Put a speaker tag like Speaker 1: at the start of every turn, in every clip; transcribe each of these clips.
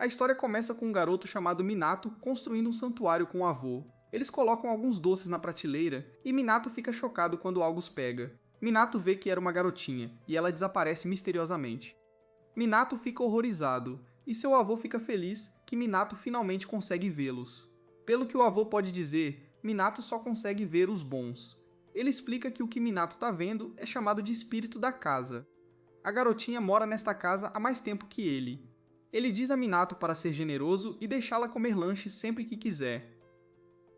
Speaker 1: A história começa com um garoto chamado Minato construindo um santuário com o avô. Eles colocam alguns doces na prateleira e Minato fica chocado quando algo os pega. Minato vê que era uma garotinha e ela desaparece misteriosamente. Minato fica horrorizado e seu avô fica feliz que Minato finalmente consegue vê-los. Pelo que o avô pode dizer, Minato só consegue ver os bons. Ele explica que o que Minato está vendo é chamado de espírito da casa. A garotinha mora nesta casa há mais tempo que ele. Ele diz a Minato para ser generoso e deixá-la comer lanches sempre que quiser.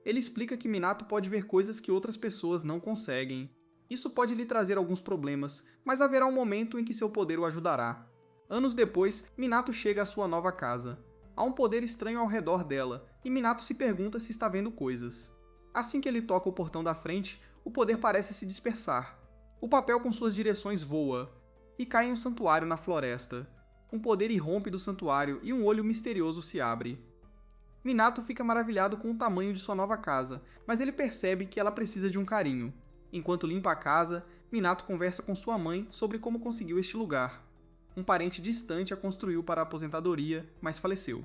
Speaker 1: Ele explica que Minato pode ver coisas que outras pessoas não conseguem. Isso pode lhe trazer alguns problemas, mas haverá um momento em que seu poder o ajudará. Anos depois, Minato chega à sua nova casa. Há um poder estranho ao redor dela, e Minato se pergunta se está vendo coisas. Assim que ele toca o portão da frente, o poder parece se dispersar. O papel com suas direções voa, e cai em um santuário na floresta. Um poder irrompe do santuário e um olho misterioso se abre. Minato fica maravilhado com o tamanho de sua nova casa, mas ele percebe que ela precisa de um carinho. Enquanto limpa a casa, Minato conversa com sua mãe sobre como conseguiu este lugar. Um parente distante a construiu para a aposentadoria, mas faleceu.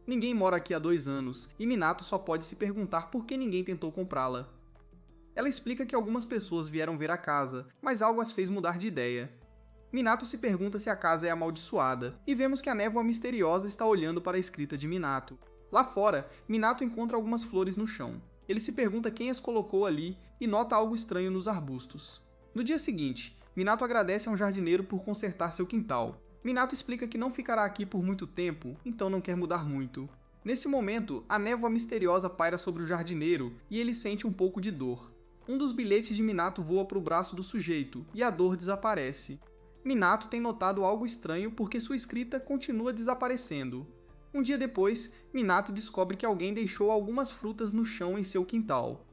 Speaker 1: Ninguém mora aqui há 2 anos, e Minato só pode se perguntar por que ninguém tentou comprá-la. Ela explica que algumas pessoas vieram ver a casa, mas algo as fez mudar de ideia. Minato se pergunta se a casa é amaldiçoada, e vemos que a névoa misteriosa está olhando para a escrita de Minato. Lá fora, Minato encontra algumas flores no chão. Ele se pergunta quem as colocou ali e nota algo estranho nos arbustos. No dia seguinte, Minato agradece a um jardineiro por consertar seu quintal. Minato explica que não ficará aqui por muito tempo, então não quer mudar muito. Nesse momento, a névoa misteriosa paira sobre o jardineiro e ele sente um pouco de dor. Um dos bilhetes de Minato voa para o braço do sujeito e a dor desaparece. Minato tem notado algo estranho porque sua escrita continua desaparecendo. Um dia depois, Minato descobre que alguém deixou algumas frutas no chão em seu quintal.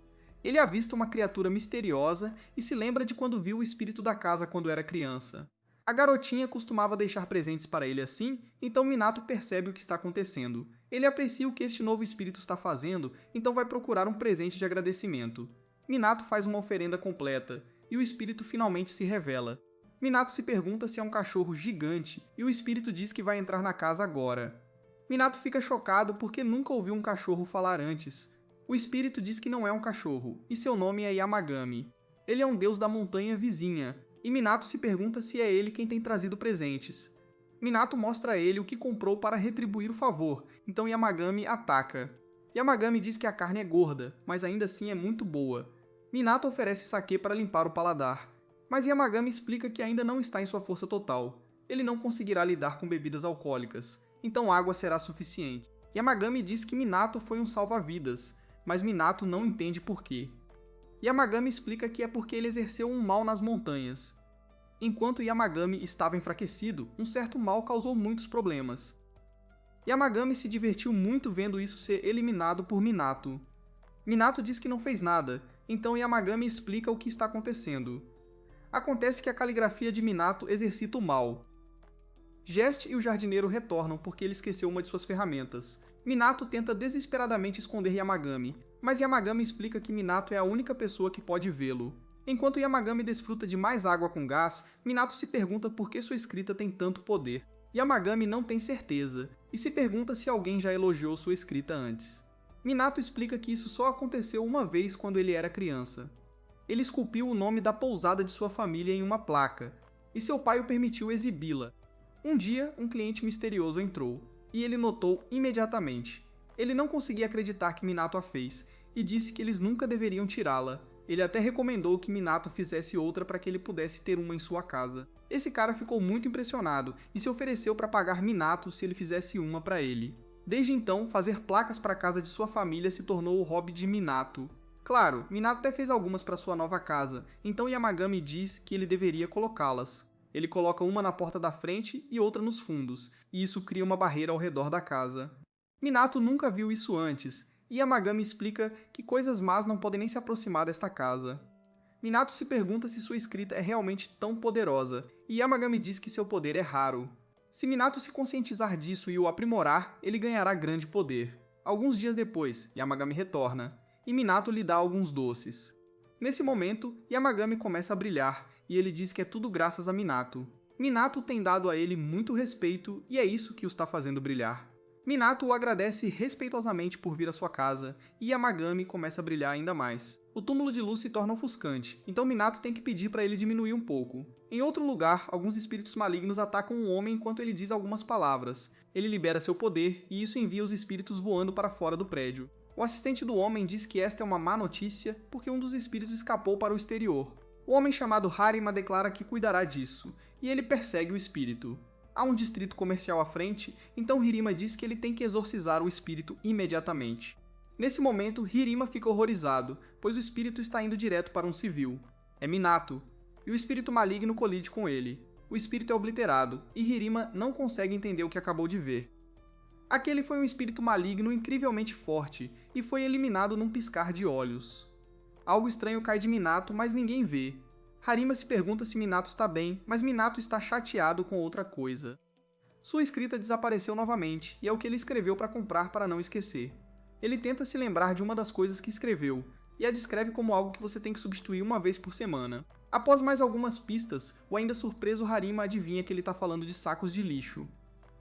Speaker 1: Ele avista uma criatura misteriosa e se lembra de quando viu o espírito da casa quando era criança. A garotinha costumava deixar presentes para ele assim, então Minato percebe o que está acontecendo. Ele aprecia o que este novo espírito está fazendo, então vai procurar um presente de agradecimento. Minato faz uma oferenda completa, e o espírito finalmente se revela. Minato se pergunta se é um cachorro gigante, e o espírito diz que vai entrar na casa agora. Minato fica chocado porque nunca ouviu um cachorro falar antes. O espírito diz que não é um cachorro, e seu nome é Yamagami. Ele é um deus da montanha vizinha, e Minato se pergunta se é ele quem tem trazido presentes. Minato mostra a ele o que comprou para retribuir o favor, então Yamagami ataca. Yamagami diz que a carne é gorda, mas ainda assim é muito boa. Minato oferece saquê para limpar o paladar, mas Yamagami explica que ainda não está em sua força total. Ele não conseguirá lidar com bebidas alcoólicas, então água será suficiente. Yamagami diz que Minato foi um salva-vidas, mas Minato não entende por quê. Yamagami explica que é porque ele exerceu um mal nas montanhas. Enquanto Yamagami estava enfraquecido, um certo mal causou muitos problemas. Yamagami se divertiu muito vendo isso ser eliminado por Minato. Minato diz que não fez nada, então Yamagami explica o que está acontecendo. Acontece que a caligrafia de Minato exercita o mal. Gest e o jardineiro retornam porque ele esqueceu uma de suas ferramentas. Minato tenta desesperadamente esconder Yamagami, mas Yamagami explica que Minato é a única pessoa que pode vê-lo. Enquanto Yamagami desfruta de mais água com gás, Minato se pergunta por que sua escrita tem tanto poder. Yamagami não tem certeza, e se pergunta se alguém já elogiou sua escrita antes. Minato explica que isso só aconteceu uma vez quando ele era criança. Ele esculpiu o nome da pousada de sua família em uma placa, e seu pai o permitiu exibi-la. Um dia, um cliente misterioso entrou, e ele notou imediatamente. Ele não conseguia acreditar que Minato a fez, e disse que eles nunca deveriam tirá-la. Ele até recomendou que Minato fizesse outra para que ele pudesse ter uma em sua casa. Esse cara ficou muito impressionado e se ofereceu para pagar Minato se ele fizesse uma para ele. Desde então, fazer placas para a casa de sua família se tornou o hobby de Minato. Claro, Minato até fez algumas para sua nova casa, então Yamagami diz que ele deveria colocá-las. Ele coloca uma na porta da frente e outra nos fundos, e isso cria uma barreira ao redor da casa. Minato nunca viu isso antes, e Yamagami explica que coisas más não podem nem se aproximar desta casa. Minato se pergunta se sua escrita é realmente tão poderosa, e Yamagami diz que seu poder é raro. Se Minato se conscientizar disso e o aprimorar, ele ganhará grande poder. Alguns dias depois, Yamagami retorna, e Minato lhe dá alguns doces. Nesse momento, Yamagami começa a brilhar, e ele diz que é tudo graças a Minato. Minato tem dado a ele muito respeito, e é isso que o está fazendo brilhar. Minato o agradece respeitosamente por vir à sua casa, e Yamagami começa a brilhar ainda mais. O túmulo de luz se torna ofuscante, então Minato tem que pedir para ele diminuir um pouco. Em outro lugar, alguns espíritos malignos atacam o homem enquanto ele diz algumas palavras. Ele libera seu poder, e isso envia os espíritos voando para fora do prédio. O assistente do homem diz que esta é uma má notícia, porque um dos espíritos escapou para o exterior. O homem chamado Harima declara que cuidará disso, e ele persegue o espírito. Há um distrito comercial à frente, então Hirima diz que ele tem que exorcizar o espírito imediatamente. Nesse momento, Hirima fica horrorizado, pois o espírito está indo direto para um civil. É Minato, e o espírito maligno colide com ele. O espírito é obliterado, e Hirima não consegue entender o que acabou de ver. Aquele foi um espírito maligno incrivelmente forte, e foi eliminado num piscar de olhos. Algo estranho cai de Minato, mas ninguém vê. Harima se pergunta se Minato está bem, mas Minato está chateado com outra coisa. Sua escrita desapareceu novamente, e é o que ele escreveu para comprar para não esquecer. Ele tenta se lembrar de uma das coisas que escreveu, e a descreve como algo que você tem que substituir uma vez por semana. Após mais algumas pistas, o ainda surpreso Harima adivinha que ele está falando de sacos de lixo.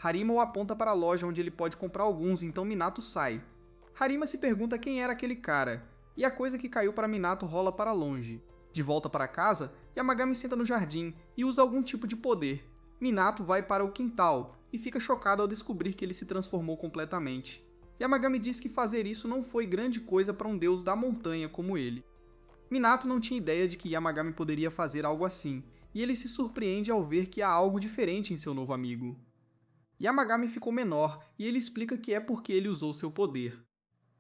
Speaker 1: Harima o aponta para a loja onde ele pode comprar alguns, então Minato sai. Harima se pergunta quem era aquele cara, e a coisa que caiu para Minato rola para longe. De volta para casa, Yamagami senta no jardim e usa algum tipo de poder. Minato vai para o quintal e fica chocado ao descobrir que ele se transformou completamente. Yamagami diz que fazer isso não foi grande coisa para um deus da montanha como ele. Minato não tinha ideia de que Yamagami poderia fazer algo assim, e ele se surpreende ao ver que há algo diferente em seu novo amigo. Yamagami ficou menor e ele explica que é porque ele usou seu poder.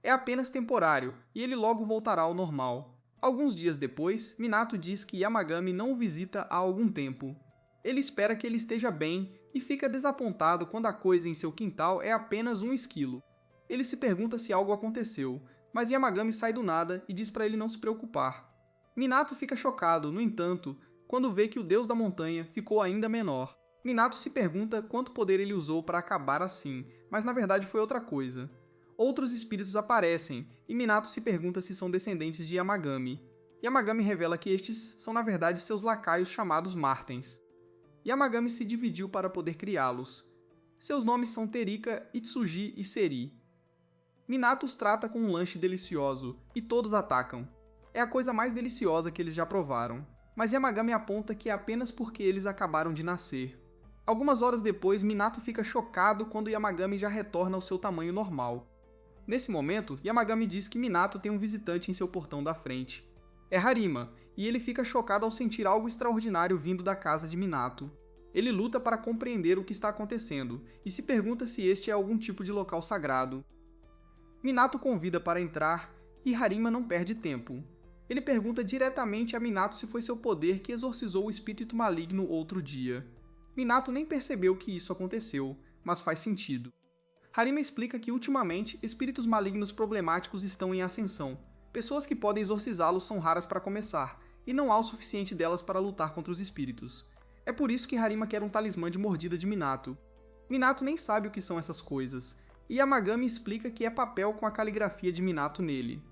Speaker 1: É apenas temporário e ele logo voltará ao normal. Alguns dias depois, Minato diz que Yamagami não o visita há algum tempo. Ele espera que ele esteja bem e fica desapontado quando a coisa em seu quintal é apenas um esquilo. Ele se pergunta se algo aconteceu, mas Yamagami sai do nada e diz para ele não se preocupar. Minato fica chocado, no entanto, quando vê que o deus da montanha ficou ainda menor. Minato se pergunta quanto poder ele usou para acabar assim, mas na verdade foi outra coisa. Outros espíritos aparecem, e Minato se pergunta se são descendentes de Yamagami. Yamagami revela que estes são na verdade seus lacaios chamados Martens. Yamagami se dividiu para poder criá-los. Seus nomes são Terika, Itsuji e Seri. Minato os trata com um lanche delicioso, e todos atacam. É a coisa mais deliciosa que eles já provaram. Mas Yamagami aponta que é apenas porque eles acabaram de nascer. Algumas horas depois, Minato fica chocado quando Yamagami já retorna ao seu tamanho normal. Nesse momento, Yamagami diz que Minato tem um visitante em seu portão da frente. É Harima, e ele fica chocado ao sentir algo extraordinário vindo da casa de Minato. Ele luta para compreender o que está acontecendo, e se pergunta se este é algum tipo de local sagrado. Minato convida para entrar, e Harima não perde tempo. Ele pergunta diretamente a Minato se foi seu poder que exorcizou o espírito maligno outro dia. Minato nem percebeu que isso aconteceu, mas faz sentido. Harima explica que ultimamente espíritos malignos problemáticos estão em ascensão. Pessoas que podem exorcizá-los são raras para começar, e não há o suficiente delas para lutar contra os espíritos. É por isso que Harima quer um talismã de mordida de Minato. Minato nem sabe o que são essas coisas, e Yamagami explica que é papel com a caligrafia de Minato nele.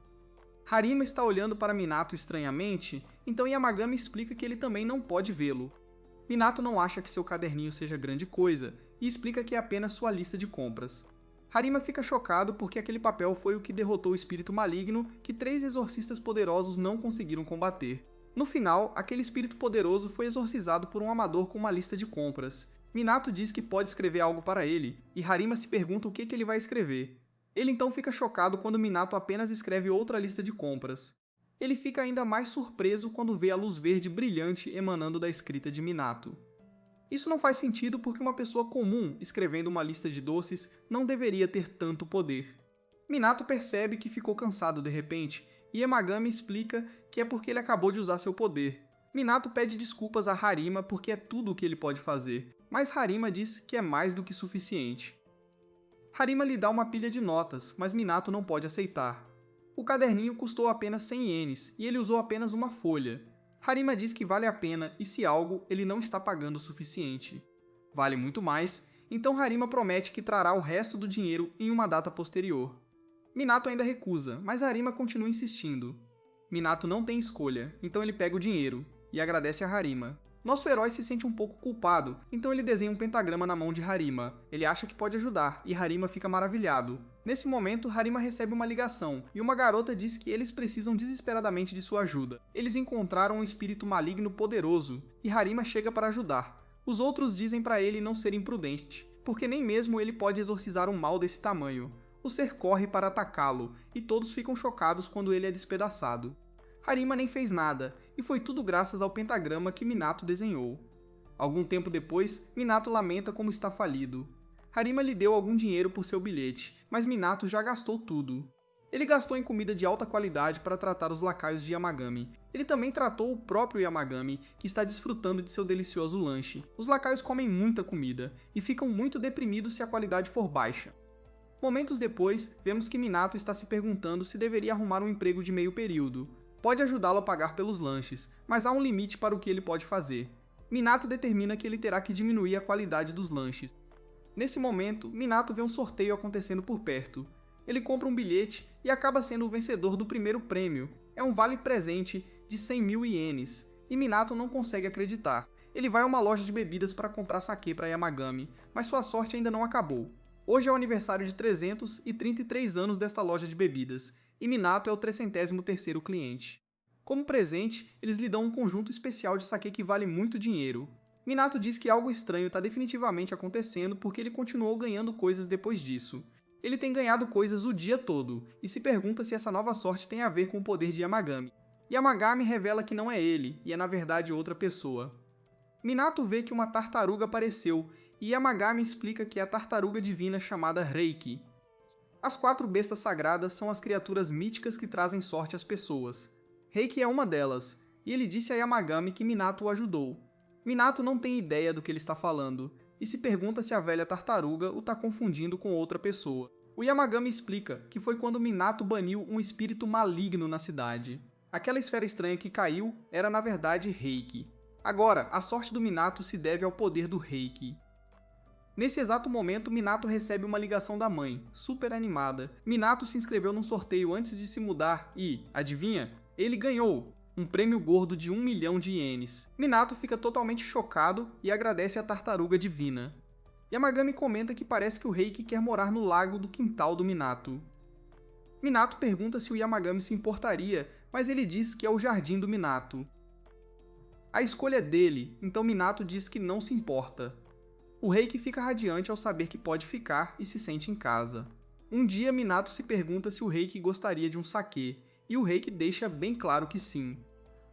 Speaker 1: Harima está olhando para Minato estranhamente, então Yamagami explica que ele também não pode vê-lo. Minato não acha que seu caderninho seja grande coisa, e explica que é apenas sua lista de compras. Harima fica chocado porque aquele papel foi o que derrotou o espírito maligno que 3 exorcistas poderosos não conseguiram combater. No final, aquele espírito poderoso foi exorcizado por um amador com uma lista de compras. Minato diz que pode escrever algo para ele, e Harima se pergunta o que ele vai escrever. Ele então fica chocado quando Minato apenas escreve outra lista de compras. Ele fica ainda mais surpreso quando vê a luz verde brilhante emanando da escrita de Minato. Isso não faz sentido porque uma pessoa comum escrevendo uma lista de doces não deveria ter tanto poder. Minato percebe que ficou cansado de repente, e Yamagami explica que é porque ele acabou de usar seu poder. Minato pede desculpas a Harima porque é tudo o que ele pode fazer, mas Harima diz que é mais do que suficiente. Harima lhe dá uma pilha de notas, mas Minato não pode aceitar. O caderninho custou apenas 100 ienes e ele usou apenas uma folha. Harima diz que vale a pena e se algo, ele não está pagando o suficiente. Vale muito mais, então Harima promete que trará o resto do dinheiro em uma data posterior. Minato ainda recusa, mas Harima continua insistindo. Minato não tem escolha, então ele pega o dinheiro e agradece a Harima. Nosso herói se sente um pouco culpado, então ele desenha um pentagrama na mão de Harima. Ele acha que pode ajudar, e Harima fica maravilhado. Nesse momento, Harima recebe uma ligação, e uma garota diz que eles precisam desesperadamente de sua ajuda. Eles encontraram um espírito maligno poderoso, e Harima chega para ajudar. Os outros dizem para ele não ser imprudente, porque nem mesmo ele pode exorcizar um mal desse tamanho. O ser corre para atacá-lo, e todos ficam chocados quando ele é despedaçado. Harima nem fez nada, e foi tudo graças ao pentagrama que Minato desenhou. Algum tempo depois, Minato lamenta como está falido. Harima lhe deu algum dinheiro por seu bilhete, mas Minato já gastou tudo. Ele gastou em comida de alta qualidade para tratar os lacaios de Yamagami. Ele também tratou o próprio Yamagami, que está desfrutando de seu delicioso lanche. Os lacaios comem muita comida, e ficam muito deprimidos se a qualidade for baixa. Momentos depois, vemos que Minato está se perguntando se deveria arrumar um emprego de meio período. Pode ajudá-lo a pagar pelos lanches, mas há um limite para o que ele pode fazer. Minato determina que ele terá que diminuir a qualidade dos lanches. Nesse momento, Minato vê um sorteio acontecendo por perto. Ele compra um bilhete e acaba sendo o vencedor do primeiro prêmio. É um vale-presente de 100.000 ienes, e Minato não consegue acreditar. Ele vai a uma loja de bebidas para comprar saquê para Yamagami, mas sua sorte ainda não acabou. Hoje é o aniversário de 333 anos desta loja de bebidas, e Minato é o 303º cliente. Como presente, eles lhe dão um conjunto especial de saquê que vale muito dinheiro. Minato diz que algo estranho está definitivamente acontecendo porque ele continuou ganhando coisas depois disso. Ele tem ganhado coisas o dia todo, e se pergunta se essa nova sorte tem a ver com o poder de Yamagami. Yamagami revela que não é ele, e é na verdade outra pessoa. Minato vê que uma tartaruga apareceu, e Yamagami explica que é a tartaruga divina chamada Reiki. As 4 bestas sagradas são as criaturas míticas que trazem sorte às pessoas. Reiki é uma delas, e ele disse a Yamagami que Minato o ajudou. Minato não tem ideia do que ele está falando, e se pergunta se a velha tartaruga o está confundindo com outra pessoa. O Yamagami explica que foi quando Minato baniu um espírito maligno na cidade. Aquela esfera estranha que caiu era na verdade Reiki. Agora, a sorte do Minato se deve ao poder do Reiki. Nesse exato momento, Minato recebe uma ligação da mãe, super animada. Minato se inscreveu num sorteio antes de se mudar e, adivinha? Ele ganhou! Um prêmio gordo de 1 milhão de ienes. Minato fica totalmente chocado e agradece a tartaruga divina. Yamagami comenta que parece que o Reiki quer morar no lago do quintal do Minato. Minato pergunta se o Yamagami se importaria, mas ele diz que é o jardim do Minato. A escolha é dele, então Minato diz que não se importa. O Reiki fica radiante ao saber que pode ficar e se sente em casa. Um dia, Minato se pergunta se o Reiki gostaria de um saquê, e o Reiki deixa bem claro que sim.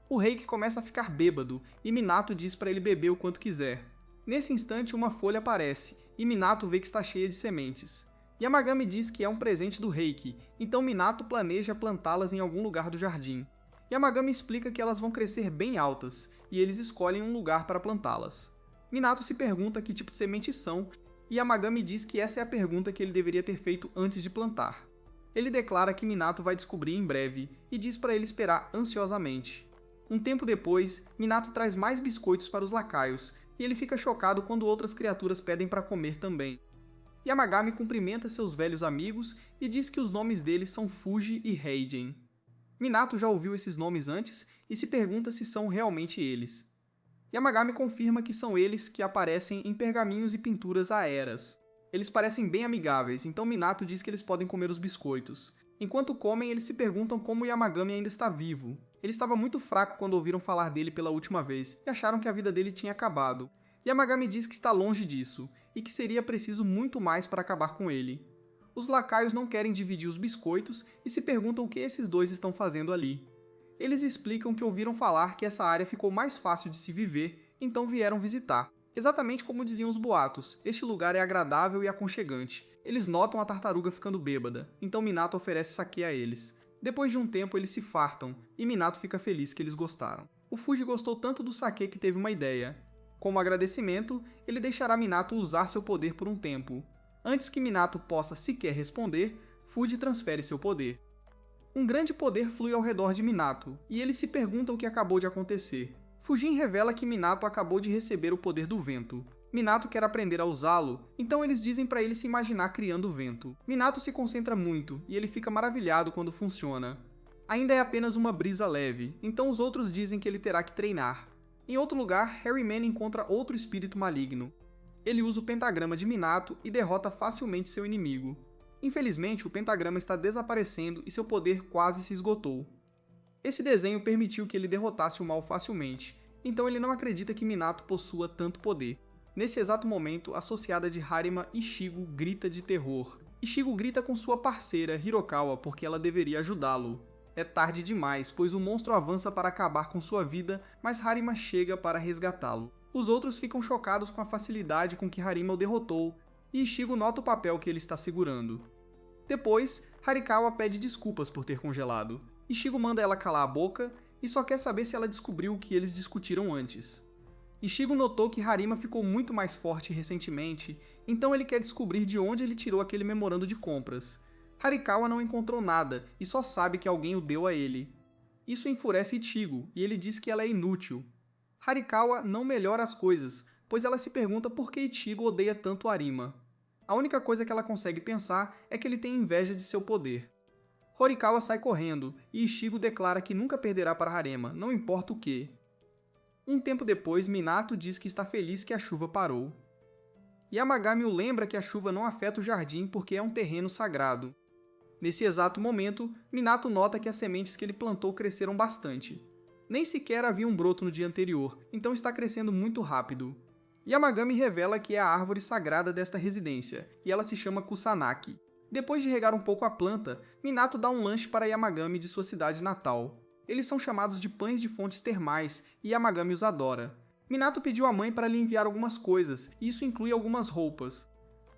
Speaker 1: O Reiki começa a ficar bêbado, e Minato diz para ele beber o quanto quiser. Nesse instante, uma folha aparece, e Minato vê que está cheia de sementes. Yamagami diz que é um presente do Reiki, então Minato planeja plantá-las em algum lugar do jardim. Yamagami explica que elas vão crescer bem altas, e eles escolhem um lugar para plantá-las. Minato se pergunta que tipo de sementes são, e Yamagami diz que essa é a pergunta que ele deveria ter feito antes de plantar. Ele declara que Minato vai descobrir em breve, e diz para ele esperar ansiosamente. Um tempo depois, Minato traz mais biscoitos para os lacaios, e ele fica chocado quando outras criaturas pedem para comer também. Yamagami cumprimenta seus velhos amigos e diz que os nomes deles são Fuji e Heijin. Minato já ouviu esses nomes antes e se pergunta se são realmente eles. Yamagami confirma que são eles que aparecem em pergaminhos e pinturas há eras. Eles parecem bem amigáveis, então Minato diz que eles podem comer os biscoitos. Enquanto comem, eles se perguntam como Yamagami ainda está vivo. Ele estava muito fraco quando ouviram falar dele pela última vez, e acharam que a vida dele tinha acabado. Yamagami diz que está longe disso, e que seria preciso muito mais para acabar com ele. Os lacaios não querem dividir os biscoitos e se perguntam o que esses dois estão fazendo ali. Eles explicam que ouviram falar que essa área ficou mais fácil de se viver, então vieram visitar. Exatamente como diziam os boatos, este lugar é agradável e aconchegante. Eles notam a tartaruga ficando bêbada, então Minato oferece saquê a eles. Depois de um tempo, eles se fartam, e Minato fica feliz que eles gostaram. O Fuji gostou tanto do saquê que teve uma ideia. Como agradecimento, ele deixará Minato usar seu poder por um tempo. Antes que Minato possa sequer responder, Fuji transfere seu poder. Um grande poder flui ao redor de Minato, e ele se pergunta o que acabou de acontecer. Fujin revela que Minato acabou de receber o poder do vento. Minato quer aprender a usá-lo, então eles dizem para ele se imaginar criando o vento. Minato se concentra muito, e ele fica maravilhado quando funciona. Ainda é apenas uma brisa leve, então os outros dizem que ele terá que treinar. Em outro lugar, Harryman encontra outro espírito maligno. Ele usa o pentagrama de Minato e derrota facilmente seu inimigo. Infelizmente, o pentagrama está desaparecendo e seu poder quase se esgotou. Esse desenho permitiu que ele derrotasse o mal facilmente, então ele não acredita que Minato possua tanto poder. Nesse exato momento, a associada de Harima, Ichigo, grita de terror. Ichigo grita com sua parceira, Hirokawa, porque ela deveria ajudá-lo. É tarde demais, pois o monstro avança para acabar com sua vida, mas Harima chega para resgatá-lo. Os outros ficam chocados com a facilidade com que Harima o derrotou, e Ichigo nota o papel que ele está segurando. Depois, Harikawa pede desculpas por ter congelado. Ichigo manda ela calar a boca e só quer saber se ela descobriu o que eles discutiram antes. Ichigo notou que Harima ficou muito mais forte recentemente, então ele quer descobrir de onde ele tirou aquele memorando de compras. Harikawa não encontrou nada e só sabe que alguém o deu a ele. Isso enfurece Ichigo e ele diz que ela é inútil. Harikawa não melhora as coisas, pois ela se pergunta por que Ichigo odeia tanto Harima. A única coisa que ela consegue pensar é que ele tem inveja de seu poder. Horikawa sai correndo, e Ichigo declara que nunca perderá para Harima, não importa o que. Um tempo depois, Minato diz que está feliz que a chuva parou. Yamagami o lembra que a chuva não afeta o jardim porque é um terreno sagrado. Nesse exato momento, Minato nota que as sementes que ele plantou cresceram bastante. Nem sequer havia um broto no dia anterior, então está crescendo muito rápido. Yamagami revela que é a árvore sagrada desta residência, e ela se chama Kusanagi. Depois de regar um pouco a planta, Minato dá um lanche para Yamagami de sua cidade natal. Eles são chamados de pães de fontes termais, e Yamagami os adora. Minato pediu à mãe para lhe enviar algumas coisas, e isso inclui algumas roupas.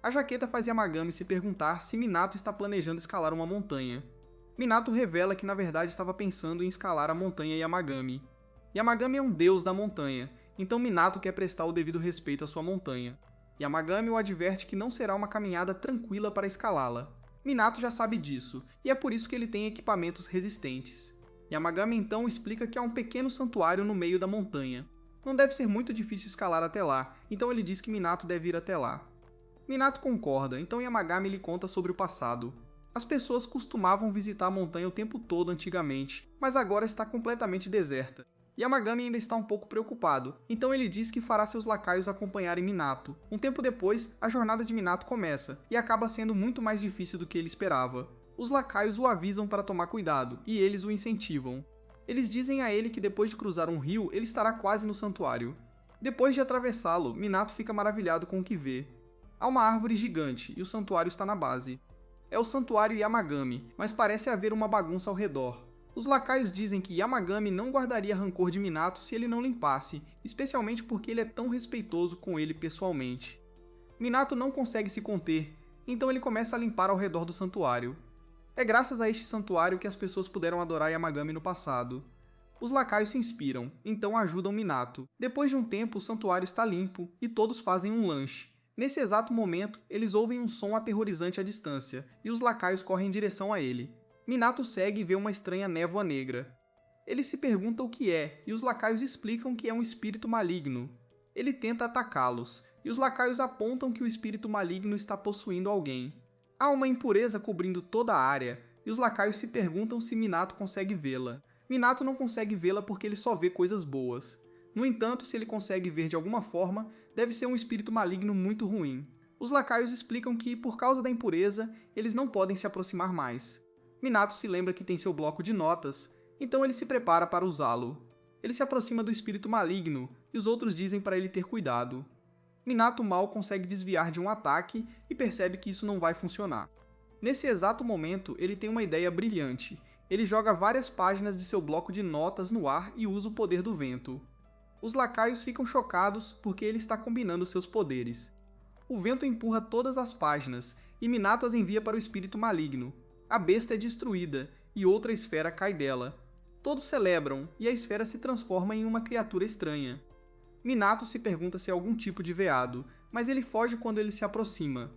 Speaker 1: A jaqueta faz Yamagami se perguntar se Minato está planejando escalar uma montanha. Minato revela que na verdade estava pensando em escalar a montanha Yamagami. Yamagami é um deus da montanha, então Minato quer prestar o devido respeito à sua montanha. Yamagami o adverte que não será uma caminhada tranquila para escalá-la. Minato já sabe disso, e é por isso que ele tem equipamentos resistentes. Yamagami então explica que há um pequeno santuário no meio da montanha. Não deve ser muito difícil escalar até lá, então ele diz que Minato deve ir até lá. Minato concorda, então Yamagami lhe conta sobre o passado. As pessoas costumavam visitar a montanha o tempo todo antigamente, mas agora está completamente deserta. Yamagami ainda está um pouco preocupado, então ele diz que fará seus lacaios acompanharem Minato. Um tempo depois, a jornada de Minato começa, e acaba sendo muito mais difícil do que ele esperava. Os lacaios o avisam para tomar cuidado, e eles o incentivam. Eles dizem a ele que depois de cruzar um rio, ele estará quase no santuário. Depois de atravessá-lo, Minato fica maravilhado com o que vê. Há uma árvore gigante, e o santuário está na base. É o santuário Yamagami, mas parece haver uma bagunça ao redor. Os lacaios dizem que Yamagami não guardaria rancor de Minato se ele não limpasse, especialmente porque ele é tão respeitoso com ele pessoalmente. Minato não consegue se conter, então ele começa a limpar ao redor do santuário. É graças a este santuário que as pessoas puderam adorar Yamagami no passado. Os lacaios se inspiram, então ajudam Minato. Depois de um tempo, o santuário está limpo e todos fazem um lanche. Nesse exato momento, eles ouvem um som aterrorizante à distância, e os lacaios correm em direção a ele. Minato segue e vê uma estranha névoa negra. Ele se pergunta o que é, e os lacaios explicam que é um espírito maligno. Ele tenta atacá-los, e os lacaios apontam que o espírito maligno está possuindo alguém. Há uma impureza cobrindo toda a área, e os lacaios se perguntam se Minato consegue vê-la. Minato não consegue vê-la porque ele só vê coisas boas. No entanto, se ele consegue ver de alguma forma, deve ser um espírito maligno muito ruim. Os lacaios explicam que, por causa da impureza, eles não podem se aproximar mais. Minato se lembra que tem seu bloco de notas, então ele se prepara para usá-lo. Ele se aproxima do espírito maligno, e os outros dizem para ele ter cuidado. Minato mal consegue desviar de um ataque e percebe que isso não vai funcionar. Nesse exato momento, ele tem uma ideia brilhante. Ele joga várias páginas de seu bloco de notas no ar e usa o poder do vento. Os lacaios ficam chocados porque ele está combinando seus poderes. O vento empurra todas as páginas, e Minato as envia para o espírito maligno. A besta é destruída, e outra esfera cai dela. Todos celebram, e a esfera se transforma em uma criatura estranha. Minato se pergunta se é algum tipo de veado, mas ele foge quando ele se aproxima.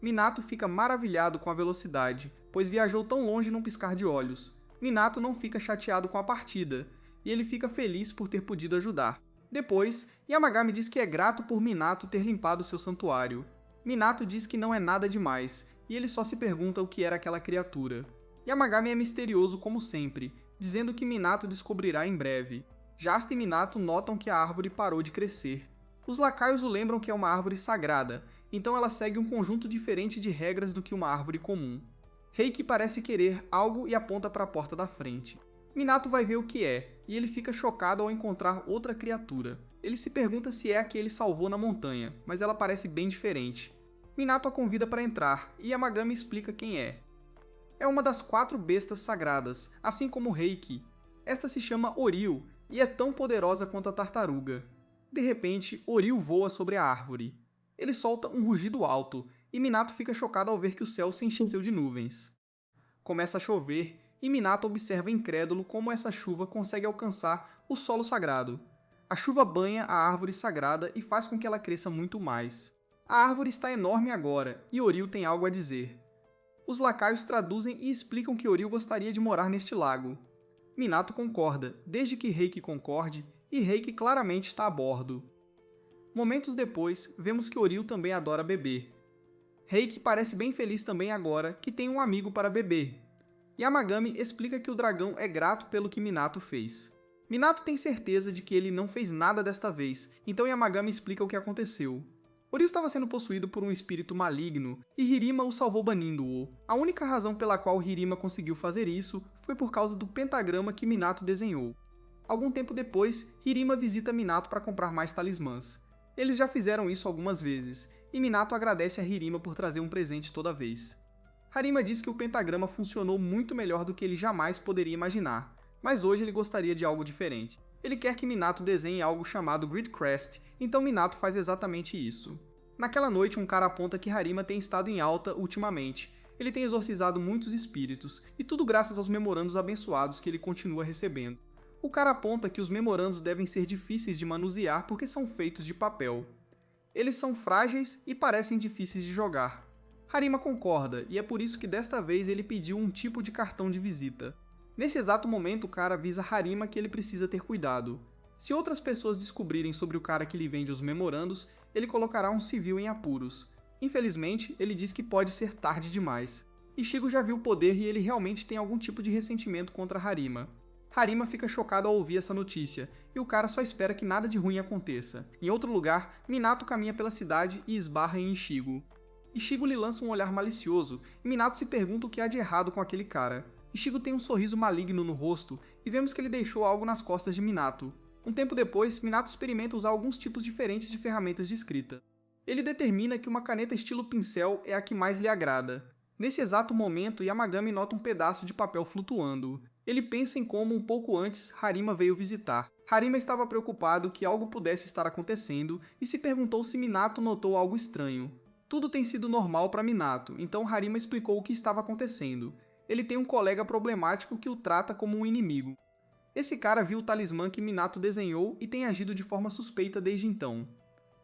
Speaker 1: Minato fica maravilhado com a velocidade, pois viajou tão longe num piscar de olhos. Minato não fica chateado com a partida, e ele fica feliz por ter podido ajudar. Depois, Yamagami diz que é grato por Minato ter limpado seu santuário. Minato diz que não é nada demais, e ele só se pergunta o que era aquela criatura. Yamagami é misterioso como sempre, dizendo que Minato descobrirá em breve. Jasta e Minato notam que a árvore parou de crescer. Os lacaios o lembram que é uma árvore sagrada, então ela segue um conjunto diferente de regras do que uma árvore comum. Reiki parece querer algo e aponta para a porta da frente. Minato vai ver o que é, e ele fica chocado ao encontrar outra criatura. Ele se pergunta se é a que ele salvou na montanha, mas ela parece bem diferente. Minato a convida para entrar, e Yamagami explica quem é. É uma das 4 bestas sagradas, assim como Reiki. Esta se chama Oril, e é tão poderosa quanto a tartaruga. De repente, Oril voa sobre a árvore. Ele solta um rugido alto, e Minato fica chocado ao ver que o céu se encheu de nuvens. Começa a chover, e Minato observa incrédulo como essa chuva consegue alcançar o solo sagrado. A chuva banha a árvore sagrada e faz com que ela cresça muito mais. A árvore está enorme agora, e Oril tem algo a dizer. Os lacaios traduzem e explicam que Oril gostaria de morar neste lago. Minato concorda, desde que Reiki concorde, e Reiki claramente está a bordo. Momentos depois, vemos que Oril também adora beber. Reiki parece bem feliz também agora que tem um amigo para beber. Yamagami explica que o dragão é grato pelo que Minato fez. Minato tem certeza de que ele não fez nada desta vez, então Yamagami explica o que aconteceu. Oril estava sendo possuído por um espírito maligno, e Hirima o salvou banindo-o. A única razão pela qual Hirima conseguiu fazer isso foi por causa do pentagrama que Minato desenhou. Algum tempo depois, Hirima visita Minato para comprar mais talismãs. Eles já fizeram isso algumas vezes, e Minato agradece a Hirima por trazer um presente toda vez. Harima diz que o pentagrama funcionou muito melhor do que ele jamais poderia imaginar, mas hoje ele gostaria de algo diferente. Ele quer que Minato desenhe algo chamado Grid Crest, então Minato faz exatamente isso. Naquela noite, um cara aponta que Harima tem estado em alta ultimamente. Ele tem exorcizado muitos espíritos, e tudo graças aos memorandos abençoados que ele continua recebendo. O cara aponta que os memorandos devem ser difíceis de manusear porque são feitos de papel. Eles são frágeis e parecem difíceis de jogar. Harima concorda, e é por isso que desta vez ele pediu um tipo de cartão de visita. Nesse exato momento, o cara avisa Harima que ele precisa ter cuidado. Se outras pessoas descobrirem sobre o cara que lhe vende os memorandos, ele colocará um civil em apuros. Infelizmente, ele diz que pode ser tarde demais. Ichigo já viu o poder e ele realmente tem algum tipo de ressentimento contra Harima. Harima fica chocado ao ouvir essa notícia, e o cara só espera que nada de ruim aconteça. Em outro lugar, Minato caminha pela cidade e esbarra em Ichigo. Ichigo lhe lança um olhar malicioso, e Minato se pergunta o que há de errado com aquele cara. Ichigo tem um sorriso maligno no rosto, e vemos que ele deixou algo nas costas de Minato. Um tempo depois, Minato experimenta usar alguns tipos diferentes de ferramentas de escrita. Ele determina que uma caneta estilo pincel é a que mais lhe agrada. Nesse exato momento, Yamagami nota um pedaço de papel flutuando. Ele pensa em como, um pouco antes, Harima veio visitar. Harima estava preocupado que algo pudesse estar acontecendo e se perguntou se Minato notou algo estranho. Tudo tem sido normal para Minato, então Harima explicou o que estava acontecendo. Ele tem um colega problemático que o trata como um inimigo. Esse cara viu o talismã que Minato desenhou e tem agido de forma suspeita desde então.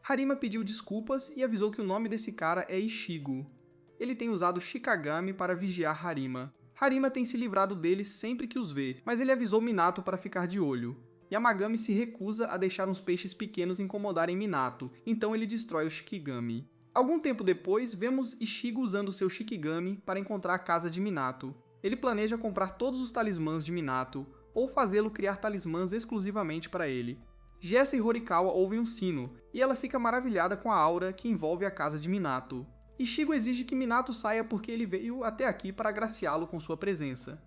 Speaker 1: Harima pediu desculpas e avisou que o nome desse cara é Ichigo. Ele tem usado Shikagami para vigiar Harima. Harima tem se livrado deles sempre que os vê, mas ele avisou Minato para ficar de olho. Yamagami se recusa a deixar uns peixes pequenos incomodarem Minato, então ele destrói o Shikigami. Algum tempo depois, vemos Ichigo usando seu Shikigami para encontrar a casa de Minato. Ele planeja comprar todos os talismãs de Minato, ou fazê-lo criar talismãs exclusivamente para ele. Jessa e Horikawa ouvem um sino, e ela fica maravilhada com a aura que envolve a casa de Minato. Ichigo exige que Minato saia porque ele veio até aqui para agraciá-lo com sua presença.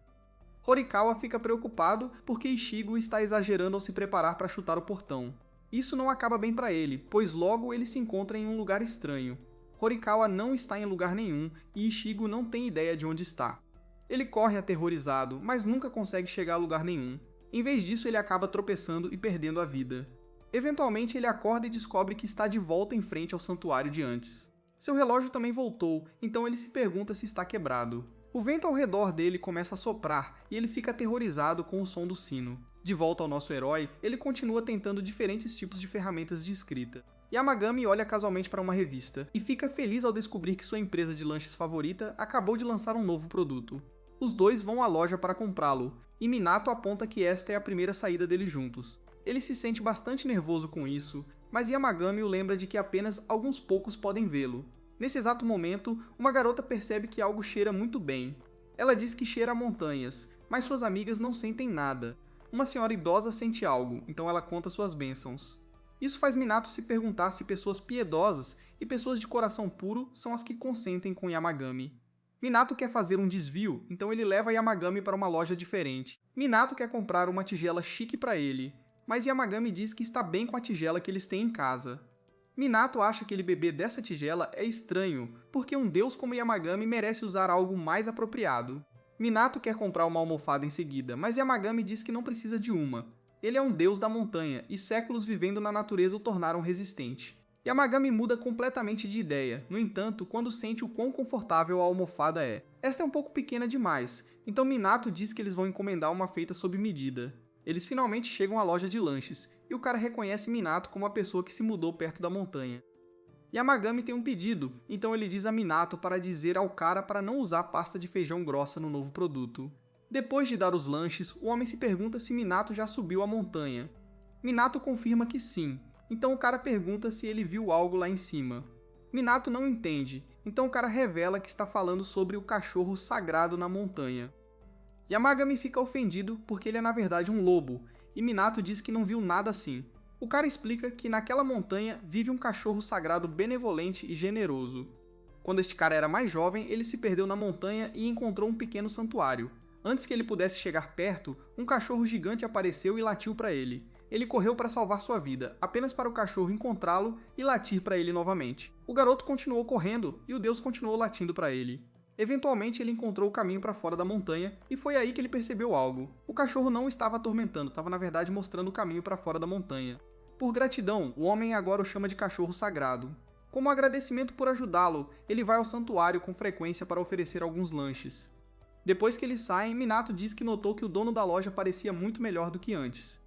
Speaker 1: Horikawa fica preocupado porque Ichigo está exagerando ao se preparar para chutar o portão. Isso não acaba bem para ele, pois logo ele se encontra em um lugar estranho. Horikawa não está em lugar nenhum e Ichigo não tem ideia de onde está. Ele corre aterrorizado, mas nunca consegue chegar a lugar nenhum. Em vez disso, ele acaba tropeçando e perdendo a vida. Eventualmente, ele acorda e descobre que está de volta em frente ao santuário de antes. Seu relógio também voltou, então ele se pergunta se está quebrado. O vento ao redor dele começa a soprar e ele fica aterrorizado com o som do sino. De volta ao nosso herói, ele continua tentando diferentes tipos de ferramentas de escrita. Yamagami olha casualmente para uma revista e fica feliz ao descobrir que sua empresa de lanches favorita acabou de lançar um novo produto. Os dois vão à loja para comprá-lo, e Minato aponta que esta é a primeira saída deles juntos. Ele se sente bastante nervoso com isso, mas Yamagami o lembra de que apenas alguns poucos podem vê-lo. Nesse exato momento, uma garota percebe que algo cheira muito bem. Ela diz que cheira a montanhas, mas suas amigas não sentem nada. uma senhora idosa sente algo, então ela conta suas bênçãos. Isso faz Minato se perguntar se pessoas piedosas e pessoas de coração puro são as que consentem com Yamagami. Minato quer fazer um desvio, então ele leva Yamagami para uma loja diferente. Minato quer comprar uma tigela chique para ele, mas Yamagami diz que está bem com a tigela que eles têm em casa. Minato acha que ele beber dessa tigela é estranho, porque um deus como Yamagami merece usar algo mais apropriado. Minato quer comprar uma almofada em seguida, mas Yamagami diz que não precisa de uma. Ele é um deus da montanha, e séculos vivendo na natureza o tornaram resistente. Yamagami muda completamente de ideia, no entanto, quando sente o quão confortável a almofada é. Esta é um pouco pequena demais, então Minato diz que eles vão encomendar uma feita sob medida. Eles finalmente chegam à loja de lanches, e o cara reconhece Minato como a pessoa que se mudou perto da montanha. Yamagami tem um pedido, então ele diz a Minato para dizer ao cara para não usar pasta de feijão grossa no novo produto. Depois de dar os lanches, o homem se pergunta se Minato já subiu a montanha. Minato confirma que sim, então o cara pergunta se ele viu algo lá em cima. Minato não entende, então o cara revela que está falando sobre o cachorro sagrado na montanha. Yamagami fica ofendido porque ele é na verdade um lobo, e Minato diz que não viu nada assim. O cara explica que naquela montanha vive um cachorro sagrado benevolente e generoso. Quando este cara era mais jovem, ele se perdeu na montanha e encontrou um pequeno santuário. Antes que ele pudesse chegar perto, um cachorro gigante apareceu e latiu para ele. Ele correu para salvar sua vida, apenas para o cachorro encontrá-lo e latir para ele novamente. O garoto continuou correndo e o deus continuou latindo para ele. Eventualmente ele encontrou o caminho para fora da montanha e foi aí que ele percebeu algo. O cachorro não estava atormentando, estava na verdade mostrando o caminho para fora da montanha. Por gratidão, o homem agora o chama de cachorro sagrado. Como agradecimento por ajudá-lo, ele vai ao santuário com frequência para oferecer alguns lanches. Depois que eles saem, Minato diz que notou que o dono da loja parecia muito melhor do que antes.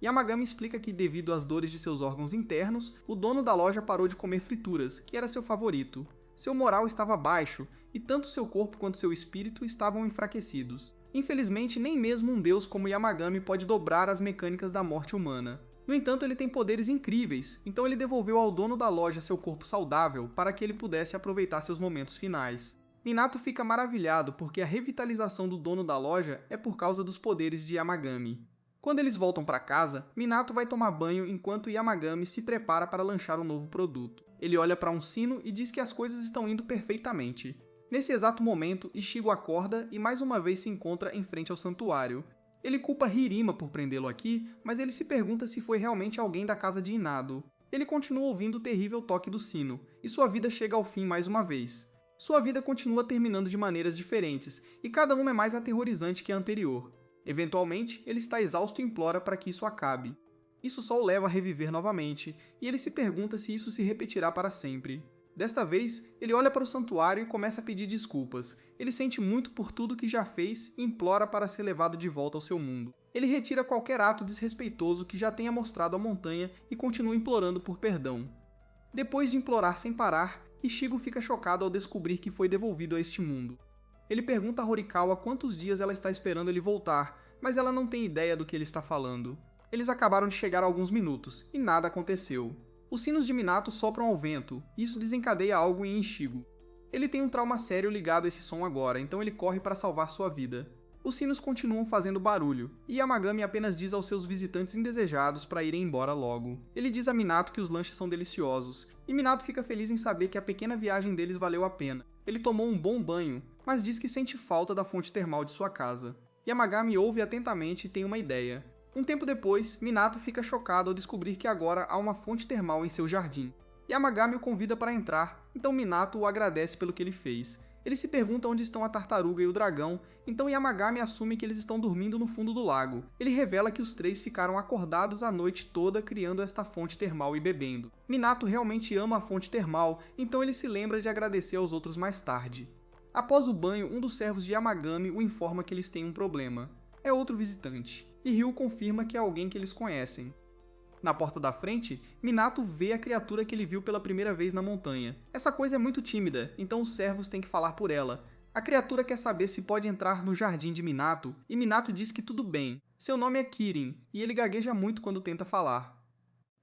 Speaker 1: Yamagami explica que, devido às dores de seus órgãos internos, o dono da loja parou de comer frituras, que era seu favorito. Seu moral estava baixo, e tanto seu corpo quanto seu espírito estavam enfraquecidos. Infelizmente, nem mesmo um deus como Yamagami pode dobrar as mecânicas da morte humana. No entanto, ele tem poderes incríveis, então ele devolveu ao dono da loja seu corpo saudável para que ele pudesse aproveitar seus momentos finais. Minato fica maravilhado porque a revitalização do dono da loja é por causa dos poderes de Yamagami. Quando eles voltam para casa, Minato vai tomar banho enquanto Yamagami se prepara para lanchar um novo produto. Ele olha para um sino e diz que as coisas estão indo perfeitamente. Nesse exato momento, Ichigo acorda e mais uma vez se encontra em frente ao santuário. Ele culpa Hirima por prendê-lo aqui, mas ele se pergunta se foi realmente alguém da casa de Inado. Ele continua ouvindo o terrível toque do sino, e sua vida chega ao fim mais uma vez. Sua vida continua terminando de maneiras diferentes, e cada uma é mais aterrorizante que a anterior. Eventualmente, ele está exausto e implora para que isso acabe. Isso só o leva a reviver novamente, e ele se pergunta se isso se repetirá para sempre. Desta vez, ele olha para o santuário e começa a pedir desculpas. Ele sente muito por tudo que já fez e implora para ser levado de volta ao seu mundo. Ele retira qualquer ato desrespeitoso que já tenha mostrado à montanha e continua implorando por perdão. Depois de implorar sem parar, Ichigo fica chocado ao descobrir que foi devolvido a este mundo. Ele pergunta a Horikawa quantos dias ela está esperando ele voltar, mas ela não tem ideia do que ele está falando. Eles acabaram de chegar há alguns minutos, e nada aconteceu. Os sinos de Minato sopram ao vento, e isso desencadeia algo em Ichigo. Ele tem um trauma sério ligado a esse som agora, então ele corre para salvar sua vida. Os sinos continuam fazendo barulho, e Yamagami apenas diz aos seus visitantes indesejados para irem embora logo. Ele diz a Minato que os lanches são deliciosos, e Minato fica feliz em saber que a pequena viagem deles valeu a pena. Ele tomou um bom banho, mas diz que sente falta da fonte termal de sua casa. Yamagami ouve atentamente e tem uma ideia. Um tempo depois, Minato fica chocado ao descobrir que agora há uma fonte termal em seu jardim. Yamagami o convida para entrar, então Minato o agradece pelo que ele fez. Ele se pergunta onde estão a tartaruga e o dragão, então Yamagami assume que eles estão dormindo no fundo do lago. Ele revela que os três ficaram acordados a noite toda criando esta fonte termal e bebendo. Minato realmente ama a fonte termal, então ele se lembra de agradecer aos outros mais tarde. Após o banho, um dos servos de Yamagami o informa que eles têm um problema. É outro visitante, e Ryu confirma que é alguém que eles conhecem. Na porta da frente, Minato vê a criatura que ele viu pela primeira vez na montanha. Essa coisa é muito tímida, então os servos têm que falar por ela. A criatura quer saber se pode entrar no jardim de Minato, e Minato diz que tudo bem. Seu nome é Kirin, e ele gagueja muito quando tenta falar.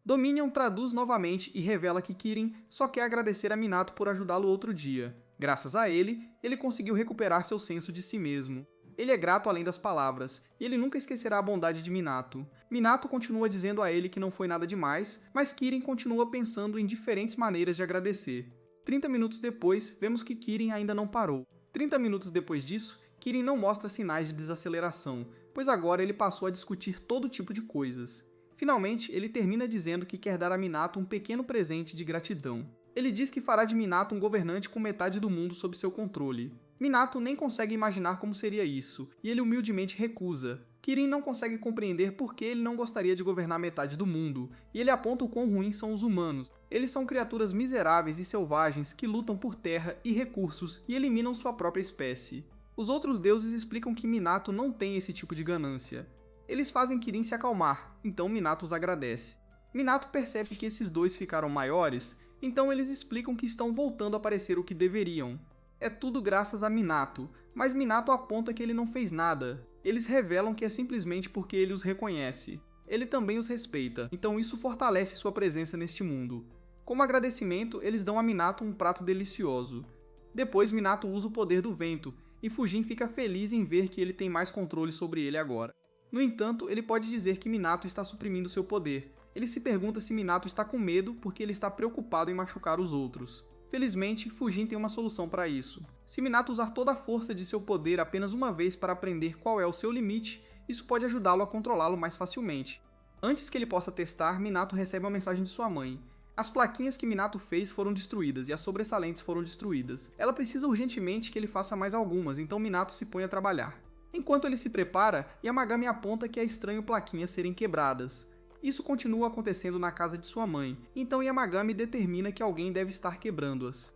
Speaker 1: Dominion traduz novamente e revela que Kirin só quer agradecer a Minato por ajudá-lo outro dia. Graças a ele, ele conseguiu recuperar seu senso de si mesmo. Ele é grato além das palavras, e ele nunca esquecerá a bondade de Minato. Minato continua dizendo a ele que não foi nada demais, mas Kirin continua pensando em diferentes maneiras de agradecer. 30 minutos depois, vemos que Kirin ainda não parou. 30 minutos depois disso, Kirin não mostra sinais de desaceleração, pois agora ele passou a discutir todo tipo de coisas. Finalmente, ele termina dizendo que quer dar a Minato um pequeno presente de gratidão. Ele diz que fará de Minato um governante com metade do mundo sob seu controle. Minato nem consegue imaginar como seria isso, e ele humildemente recusa. Kirin não consegue compreender por que ele não gostaria de governar metade do mundo, e ele aponta o quão ruins são os humanos. Eles são criaturas miseráveis e selvagens que lutam por terra e recursos e eliminam sua própria espécie. Os outros deuses explicam que Minato não tem esse tipo de ganância. Eles fazem Kirin se acalmar, então Minato os agradece. Minato percebe que esses dois ficaram maiores, então eles explicam que estão voltando a parecer o que deveriam. É tudo graças a Minato, mas Minato aponta que ele não fez nada. Eles revelam que é simplesmente porque ele os reconhece. Ele também os respeita, então isso fortalece sua presença neste mundo. Como agradecimento, eles dão a Minato um prato delicioso. Depois Minato usa o poder do vento, e Fujin fica feliz em ver que ele tem mais controle sobre ele agora. No entanto, ele pode dizer que Minato está suprimindo seu poder. Ele se pergunta se Minato está com medo porque ele está preocupado em machucar os outros. Felizmente, Fujin tem uma solução para isso. Se Minato usar toda a força de seu poder apenas uma vez para aprender qual é o seu limite, isso pode ajudá-lo a controlá-lo mais facilmente. Antes que ele possa testar, Minato recebe uma mensagem de sua mãe. As plaquinhas que Minato fez foram destruídas e as sobressalentes foram destruídas. Ela precisa urgentemente que ele faça mais algumas, então Minato se põe a trabalhar. Enquanto ele se prepara, Yamagami aponta que é estranho plaquinhas serem quebradas. Isso continua acontecendo na casa de sua mãe, então Yamagami determina que alguém deve estar quebrando-as.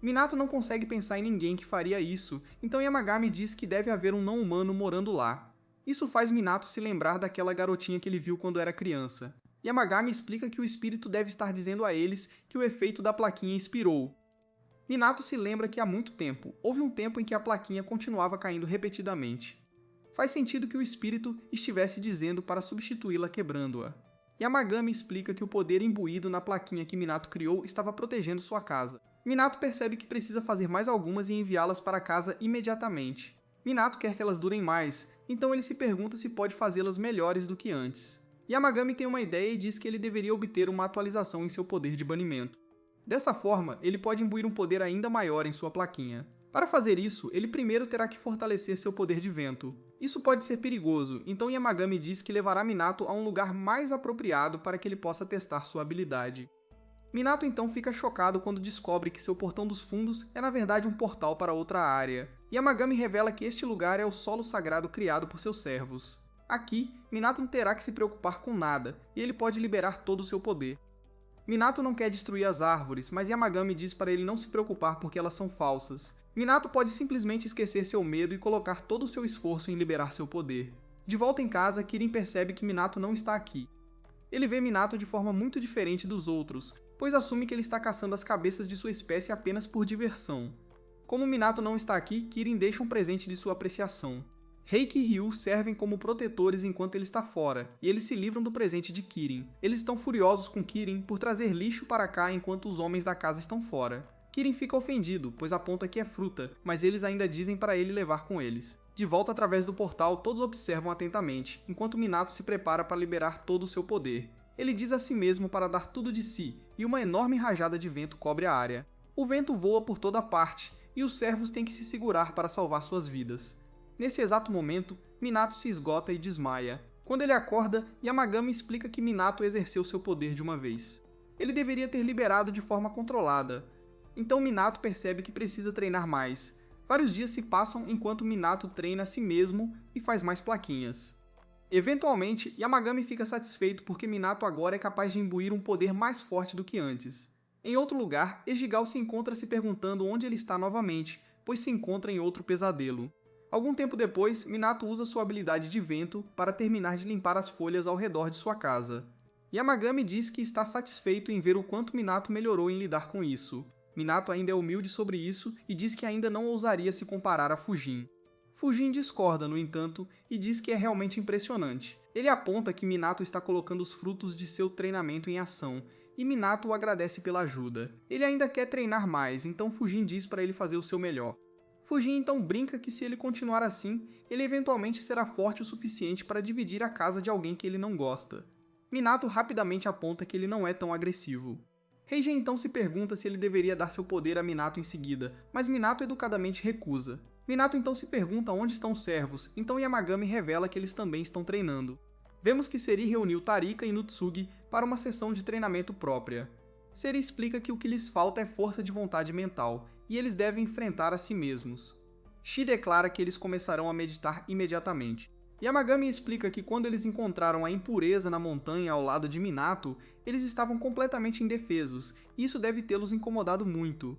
Speaker 1: Minato não consegue pensar em ninguém que faria isso, então Yamagami diz que deve haver um não-humano morando lá. Isso faz Minato se lembrar daquela garotinha que ele viu quando era criança. Yamagami explica que o espírito deve estar dizendo a eles que o efeito da plaquinha expirou. Minato se lembra que há muito tempo, houve um tempo em que a plaquinha continuava caindo repetidamente. Faz sentido que o espírito estivesse dizendo para substituí-la quebrando-a. Yamagami explica que o poder imbuído na plaquinha que Minato criou estava protegendo sua casa. Minato percebe que precisa fazer mais algumas e enviá-las para casa imediatamente. Minato quer que elas durem mais, então ele se pergunta se pode fazê-las melhores do que antes. Yamagami tem uma ideia e diz que ele deveria obter uma atualização em seu poder de banimento. Dessa forma, ele pode imbuir um poder ainda maior em sua plaquinha. Para fazer isso, ele primeiro terá que fortalecer seu poder de vento. Isso pode ser perigoso, então Yamagami diz que levará Minato a um lugar mais apropriado para que ele possa testar sua habilidade. Minato então fica chocado quando descobre que seu portão dos fundos é na verdade um portal para outra área. Yamagami revela que este lugar é o solo sagrado criado por seus servos. Aqui, Minato não terá que se preocupar com nada, e ele pode liberar todo o seu poder. Minato não quer destruir as árvores, mas Yamagami diz para ele não se preocupar porque elas são falsas. Minato pode simplesmente esquecer seu medo e colocar todo o seu esforço em liberar seu poder. De volta em casa, Kirin percebe que Minato não está aqui. Ele vê Minato de forma muito diferente dos outros, pois assume que ele está caçando as cabeças de sua espécie apenas por diversão. Como Minato não está aqui, Kirin deixa um presente de sua apreciação. Reiki e Ryu servem como protetores enquanto ele está fora, e eles se livram do presente de Kirin. Eles estão furiosos com Kirin por trazer lixo para cá enquanto os homens da casa estão fora. Kirin fica ofendido, pois aponta que é fruta, mas eles ainda dizem para ele levar com eles. De volta através do portal, todos observam atentamente, enquanto Minato se prepara para liberar todo o seu poder. Ele diz a si mesmo para dar tudo de si, e uma enorme rajada de vento cobre a área. O vento voa por toda parte, e os servos têm que se segurar para salvar suas vidas. Nesse exato momento, Minato se esgota e desmaia. Quando ele acorda, Yamagami explica que Minato exerceu seu poder de uma vez. Ele deveria ter liberado de forma controlada. Então Minato percebe que precisa treinar mais. Vários dias se passam enquanto Minato treina a si mesmo e faz mais plaquinhas. Eventualmente, Yamagami fica satisfeito porque Minato agora é capaz de imbuir um poder mais forte do que antes. Em outro lugar, Ejigal se encontra se perguntando onde ele está novamente, pois se encontra em outro pesadelo. Algum tempo depois, Minato usa sua habilidade de vento para terminar de limpar as folhas ao redor de sua casa. Yamagami diz que está satisfeito em ver o quanto Minato melhorou em lidar com isso. Minato ainda é humilde sobre isso e diz que ainda não ousaria se comparar a Fujin. Fujin discorda, no entanto, e diz que é realmente impressionante. Ele aponta que Minato está colocando os frutos de seu treinamento em ação, e Minato o agradece pela ajuda. Ele ainda quer treinar mais, então Fujin diz para ele fazer o seu melhor. Fujin então brinca que se ele continuar assim, ele eventualmente será forte o suficiente para dividir a casa de alguém que ele não gosta. Minato rapidamente aponta que ele não é tão agressivo. Heigen então se pergunta se ele deveria dar seu poder a Minato em seguida, mas Minato educadamente recusa. Minato então se pergunta onde estão os servos, então Yamagami revela que eles também estão treinando. Vemos que Seri reuniu Tarika e Nutsugi para uma sessão de treinamento própria. Seri explica que o que lhes falta é força de vontade mental, e eles devem enfrentar a si mesmos. Shi declara que eles começarão a meditar imediatamente. Yamagami explica que quando eles encontraram a impureza na montanha ao lado de Minato, eles estavam completamente indefesos, e isso deve tê-los incomodado muito.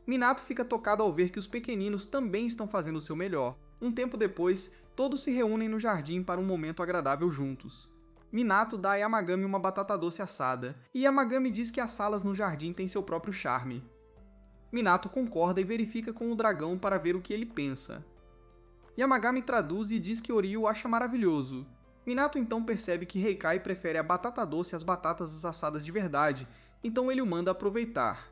Speaker 1: Minato fica tocado ao ver que os pequeninos também estão fazendo o seu melhor. Um tempo depois, todos se reúnem no jardim para um momento agradável juntos. Minato dá a Yamagami uma batata doce assada, e Yamagami diz que as salas no jardim têm seu próprio charme. Minato concorda e verifica com o dragão para ver o que ele pensa. Yamagami traduz e diz que Oryu acha maravilhoso. Minato então percebe que Heikai prefere a batata doce às batatas assadas de verdade, então ele o manda aproveitar.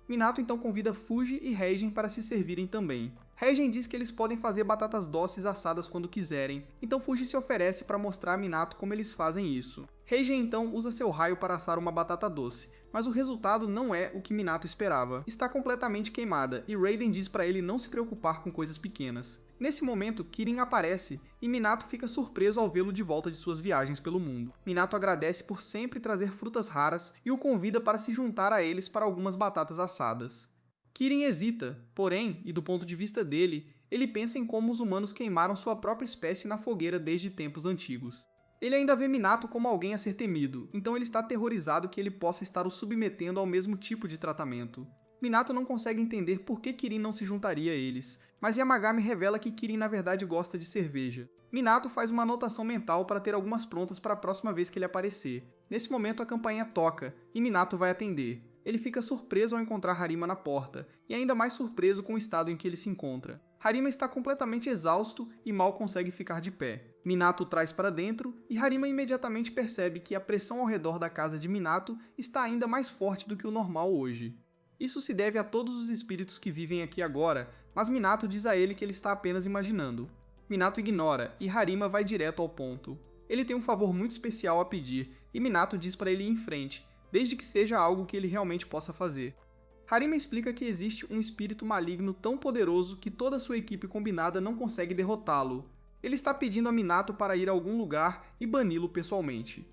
Speaker 1: Minato então convida Fuji e Heigen para se servirem também. Heigen diz que eles podem fazer batatas doces assadas quando quiserem, então Fuji se oferece para mostrar a Minato como eles fazem isso. Heigen então usa seu raio para assar uma batata doce, mas o resultado não é o que Minato esperava. Está completamente queimada, e Raiden diz para ele não se preocupar com coisas pequenas. Nesse momento, Kirin aparece, e Minato fica surpreso ao vê-lo de volta de suas viagens pelo mundo. Minato agradece por sempre trazer frutas raras e o convida para se juntar a eles para algumas batatas assadas. Kirin hesita, porém, e do ponto de vista dele, ele pensa em como os humanos queimaram sua própria espécie na fogueira desde tempos antigos. Ele ainda vê Minato como alguém a ser temido, então ele está aterrorizado que ele possa estar o submetendo ao mesmo tipo de tratamento. Minato não consegue entender por que Kirin não se juntaria a eles, mas Yamagami revela que Kirin na verdade gosta de cerveja. Minato faz uma anotação mental para ter algumas prontas para a próxima vez que ele aparecer. Nesse momento a campainha toca, e Minato vai atender. Ele fica surpreso ao encontrar Harima na porta, e ainda mais surpreso com o estado em que ele se encontra. Harima está completamente exausto e mal consegue ficar de pé. Minato o traz para dentro, e Harima imediatamente percebe que a pressão ao redor da casa de Minato está ainda mais forte do que o normal hoje. Isso se deve a todos os espíritos que vivem aqui agora, mas Minato diz a ele que ele está apenas imaginando. Minato ignora, e Harima vai direto ao ponto. Ele tem um favor muito especial a pedir, e Minato diz para ele ir em frente, desde que seja algo que ele realmente possa fazer. Harima explica que existe um espírito maligno tão poderoso que toda sua equipe combinada não consegue derrotá-lo. Ele está pedindo a Minato para ir a algum lugar e bani-lo pessoalmente.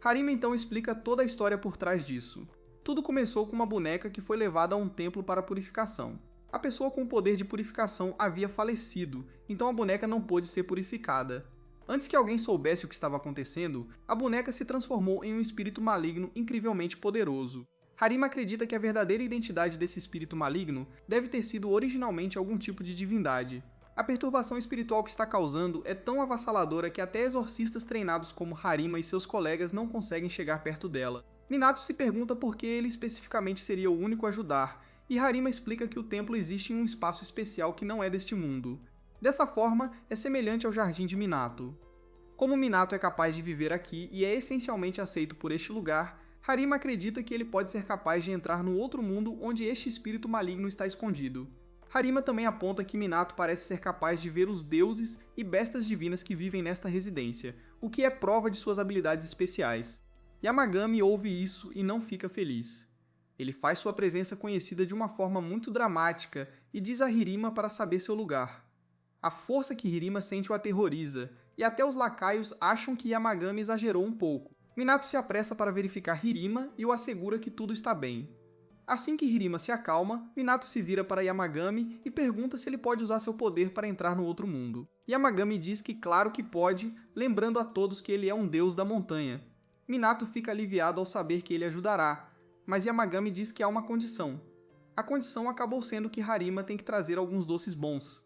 Speaker 1: Harima então explica toda a história por trás disso. Tudo começou com uma boneca que foi levada a um templo para purificação. A pessoa com o poder de purificação havia falecido, então a boneca não pôde ser purificada. Antes que alguém soubesse o que estava acontecendo, a boneca se transformou em um espírito maligno incrivelmente poderoso. Harima acredita que a verdadeira identidade desse espírito maligno deve ter sido originalmente algum tipo de divindade. A perturbação espiritual que está causando é tão avassaladora que até exorcistas treinados como Harima e seus colegas não conseguem chegar perto dela. Minato se pergunta por que ele especificamente seria o único a ajudar, e Harima explica que o templo existe em um espaço especial que não é deste mundo. Dessa forma, é semelhante ao jardim de Minato. Como Minato é capaz de viver aqui e é essencialmente aceito por este lugar, Harima acredita que ele pode ser capaz de entrar no outro mundo onde este espírito maligno está escondido. Harima também aponta que Minato parece ser capaz de ver os deuses e bestas divinas que vivem nesta residência, o que é prova de suas habilidades especiais. Yamagami ouve isso e não fica feliz. Ele faz sua presença conhecida de uma forma muito dramática e diz a Hirima para saber seu lugar. A força que Hirima sente o aterroriza, e até os lacaios acham que Yamagami exagerou um pouco. Minato se apressa para verificar Hirima e o assegura que tudo está bem. Assim que Hirima se acalma, Minato se vira para Yamagami e pergunta se ele pode usar seu poder para entrar no outro mundo. Yamagami diz que claro que pode, lembrando a todos que ele é um deus da montanha. Minato fica aliviado ao saber que ele ajudará, mas Yamagami diz que há uma condição. A condição acabou sendo que Harima tem que trazer alguns doces bons.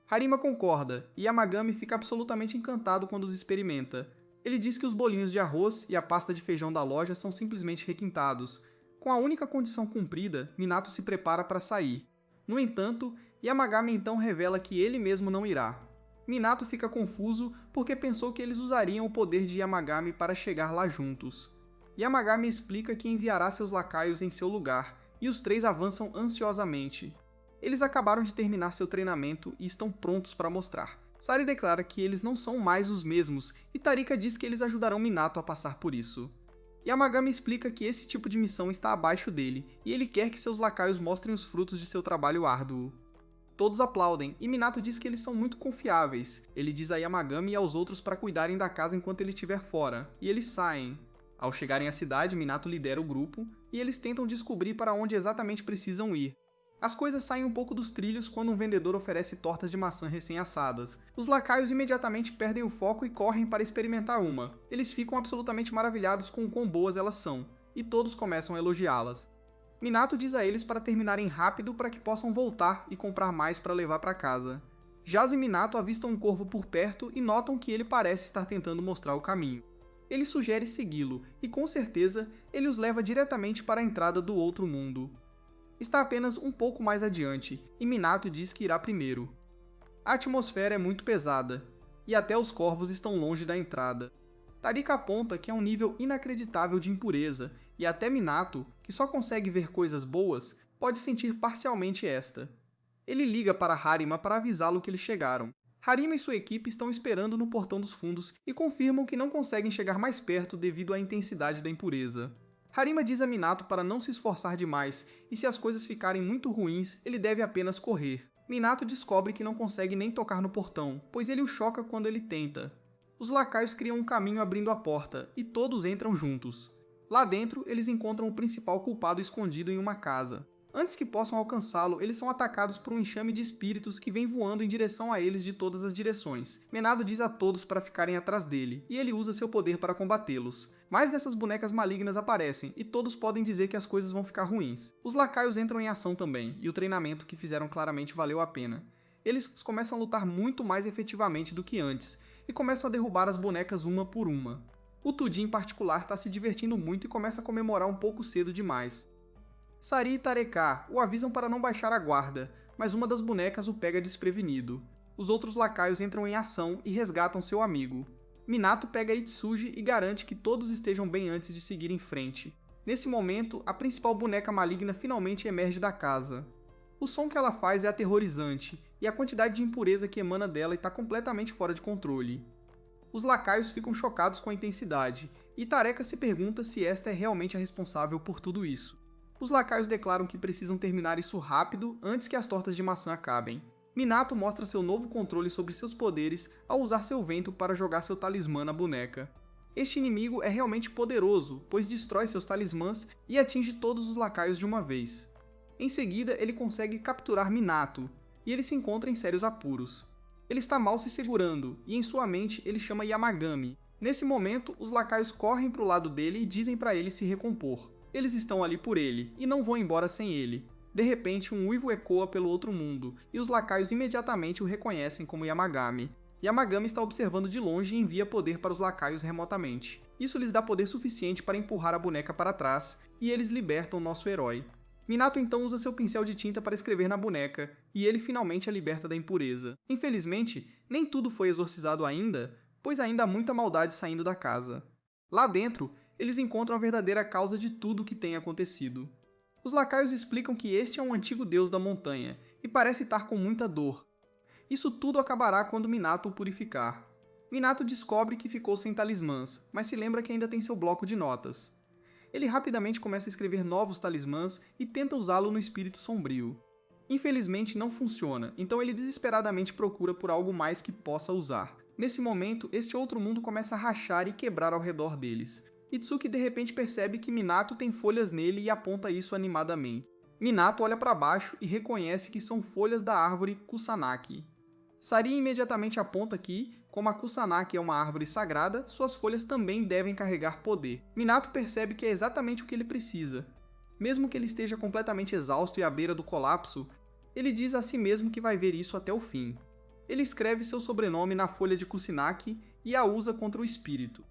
Speaker 1: Harima concorda, e Yamagami fica absolutamente encantado quando os experimenta. Ele diz que os bolinhos de arroz e a pasta de feijão da loja são simplesmente requintados. Com a única condição cumprida, Minato se prepara para sair. No entanto, Yamagami então revela que ele mesmo não irá. Minato fica confuso porque pensou que eles usariam o poder de Yamagami para chegar lá juntos. Yamagami explica que enviará seus lacaios em seu lugar, e os três avançam ansiosamente. Eles acabaram de terminar seu treinamento e estão prontos para mostrar. Sari declara que eles não são mais os mesmos e Tarika diz que eles ajudarão Minato a passar por isso. Yamagami explica que esse tipo de missão está abaixo dele e ele quer que seus lacaios mostrem os frutos de seu trabalho árduo. Todos aplaudem e Minato diz que eles são muito confiáveis. Ele diz a Yamagami e aos outros para cuidarem da casa enquanto ele estiver fora, e eles saem. Ao chegarem à cidade, Minato lidera o grupo e eles tentam descobrir para onde exatamente precisam ir. As coisas saem um pouco dos trilhos quando um vendedor oferece tortas de maçã recém-assadas. Os lacaios imediatamente perdem o foco e correm para experimentar uma. Eles ficam absolutamente maravilhados com o quão boas elas são, e todos começam a elogiá-las. Minato diz a eles para terminarem rápido para que possam voltar e comprar mais para levar para casa. Jaz e Minato avistam um corvo por perto e notam que ele parece estar tentando mostrar o caminho. Ele sugere segui-lo, e com certeza ele os leva diretamente para a entrada do outro mundo. Está apenas um pouco mais adiante, e Minato diz que irá primeiro. A atmosfera é muito pesada, e até os corvos estão longe da entrada. Tarika aponta que é um nível inacreditável de impureza, e até Minato, que só consegue ver coisas boas, pode sentir parcialmente esta. Ele liga para Harima para avisá-lo que eles chegaram. Harima e sua equipe estão esperando no portão dos fundos e confirmam que não conseguem chegar mais perto devido à intensidade da impureza. Harima diz a Minato para não se esforçar demais e se as coisas ficarem muito ruins, ele deve apenas correr. Minato descobre que não consegue nem tocar no portão, pois ele o choca quando ele tenta. Os lacaios criam um caminho abrindo a porta e todos entram juntos. Lá dentro, eles encontram o principal culpado escondido em uma casa. Antes que possam alcançá-lo, eles são atacados por um enxame de espíritos que vem voando em direção a eles de todas as direções. Menado diz a todos para ficarem atrás dele, e ele usa seu poder para combatê-los. Mais dessas bonecas malignas aparecem, e todos podem dizer que as coisas vão ficar ruins. Os lacaios entram em ação também, e o treinamento que fizeram claramente valeu a pena. Eles começam a lutar muito mais efetivamente do que antes, e começam a derrubar as bonecas uma por uma. O Tudi, em particular, está se divertindo muito e começa a comemorar um pouco cedo demais. Sari e Tareka o avisam para não baixar a guarda, mas uma das bonecas o pega desprevenido. Os outros lacaios entram em ação e resgatam seu amigo. Minato pega Itsuji e garante que todos estejam bem antes de seguir em frente. Nesse momento, a principal boneca maligna finalmente emerge da casa. O som que ela faz é aterrorizante, e a quantidade de impureza que emana dela está completamente fora de controle. Os lacaios ficam chocados com a intensidade, e Tareka se pergunta se esta é realmente a responsável por tudo isso. Os lacaios declaram que precisam terminar isso rápido antes que as tortas de maçã acabem. Minato mostra seu novo controle sobre seus poderes ao usar seu vento para jogar seu talismã na boneca. Este inimigo é realmente poderoso, pois destrói seus talismãs e atinge todos os lacaios de uma vez. Em seguida, ele consegue capturar Minato, e ele se encontra em sérios apuros. Ele está mal se segurando, e em sua mente ele chama Yamagami. Nesse momento, os lacaios correm para o lado dele e dizem para ele se recompor. Eles estão ali por ele, e não vão embora sem ele. De repente, um uivo ecoa pelo outro mundo, e os lacaios imediatamente o reconhecem como Yamagami. Yamagami está observando de longe e envia poder para os lacaios remotamente. Isso lhes dá poder suficiente para empurrar a boneca para trás, e eles libertam nosso herói. Minato então usa seu pincel de tinta para escrever na boneca, e ele finalmente a liberta da impureza. Infelizmente, nem tudo foi exorcizado ainda, pois ainda há muita maldade saindo da casa. Lá dentro, eles encontram a verdadeira causa de tudo o que tem acontecido. Os lacaios explicam que este é um antigo deus da montanha, e parece estar com muita dor. Isso tudo acabará quando Minato o purificar. Minato descobre que ficou sem talismãs, mas se lembra que ainda tem seu bloco de notas. Ele rapidamente começa a escrever novos talismãs e tenta usá-lo no espírito sombrio. Infelizmente não funciona, então ele desesperadamente procura por algo mais que possa usar. Nesse momento, este outro mundo começa a rachar e quebrar ao redor deles. Itsuki de repente percebe que Minato tem folhas nele e aponta isso animadamente. Minato olha para baixo e reconhece que são folhas da árvore Kusanagi. Sari imediatamente aponta que, como a Kusanagi é uma árvore sagrada, suas folhas também devem carregar poder. Minato percebe que é exatamente o que ele precisa. Mesmo que ele esteja completamente exausto e à beira do colapso, ele diz a si mesmo que vai ver isso até o fim. Ele escreve seu sobrenome na folha de Kusanagi e a usa contra o espírito.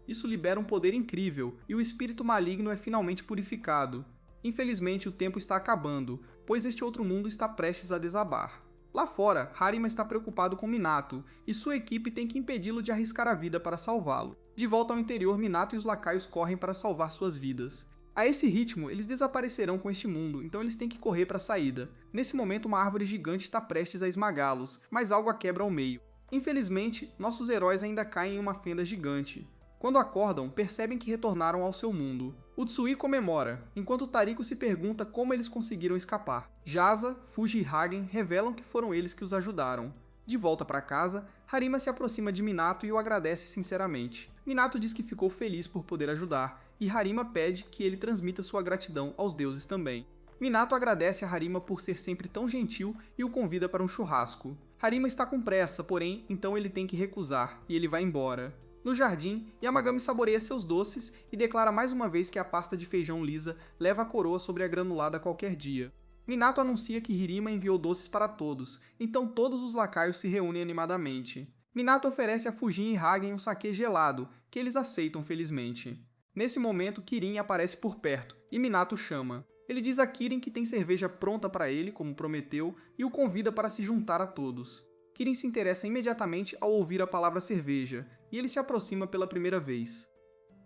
Speaker 1: Isso libera um poder incrível, e o espírito maligno é finalmente purificado. Infelizmente, o tempo está acabando, pois este outro mundo está prestes a desabar. Lá fora, Harima está preocupado com Minato, e sua equipe tem que impedi-lo de arriscar a vida para salvá-lo. De volta ao interior, Minato e os lacaios correm para salvar suas vidas. A esse ritmo, eles desaparecerão com este mundo, então eles têm que correr para a saída. Nesse momento, uma árvore gigante está prestes a esmagá-los, mas algo a quebra ao meio. Infelizmente, nossos heróis ainda caem em uma fenda gigante. Quando acordam, percebem que retornaram ao seu mundo. Utsui comemora, enquanto Tariko se pergunta como eles conseguiram escapar. Jasa, Fuji e Hagen revelam que foram eles que os ajudaram. De volta para casa, Harima se aproxima de Minato e o agradece sinceramente. Minato diz que ficou feliz por poder ajudar, e Harima pede que ele transmita sua gratidão aos deuses também. Minato agradece a Harima por ser sempre tão gentil e o convida para um churrasco. Harima está com pressa, porém, então ele tem que recusar, e ele vai embora. No jardim, Yamagami saboreia seus doces e declara mais uma vez que a pasta de feijão lisa leva a coroa sobre a granulada qualquer dia. Minato anuncia que Hirima enviou doces para todos, então todos os lacaios se reúnem animadamente. Minato oferece a Fujin e Hagen um saquê gelado, que eles aceitam felizmente. Nesse momento, Kirin aparece por perto, e Minato chama. Ele diz a Kirin que tem cerveja pronta para ele, como prometeu, e o convida para se juntar a todos. Kirin se interessa imediatamente ao ouvir a palavra cerveja, e ele se aproxima pela primeira vez.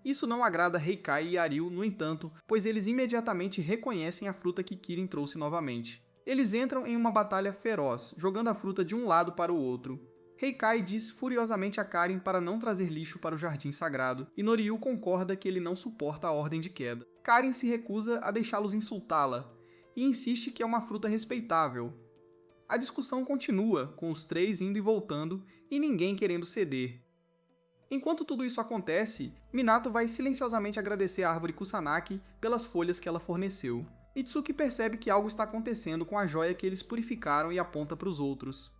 Speaker 1: Isso não agrada Heikai e Aril, no entanto, pois eles imediatamente reconhecem a fruta que Kirin trouxe novamente. Eles entram em uma batalha feroz, jogando a fruta de um lado para o outro. Heikai diz furiosamente a Karin para não trazer lixo para o jardim sagrado, e Noryu concorda que ele não suporta a ordem de queda. Karin se recusa a deixá-los insultá-la, e insiste que é uma fruta respeitável. A discussão continua, com os três indo e voltando, e ninguém querendo ceder. Enquanto tudo isso acontece, Minato vai silenciosamente agradecer a árvore Kusanagi pelas folhas que ela forneceu. Itsuki percebe que algo está acontecendo com a joia que eles purificaram e aponta para os outros.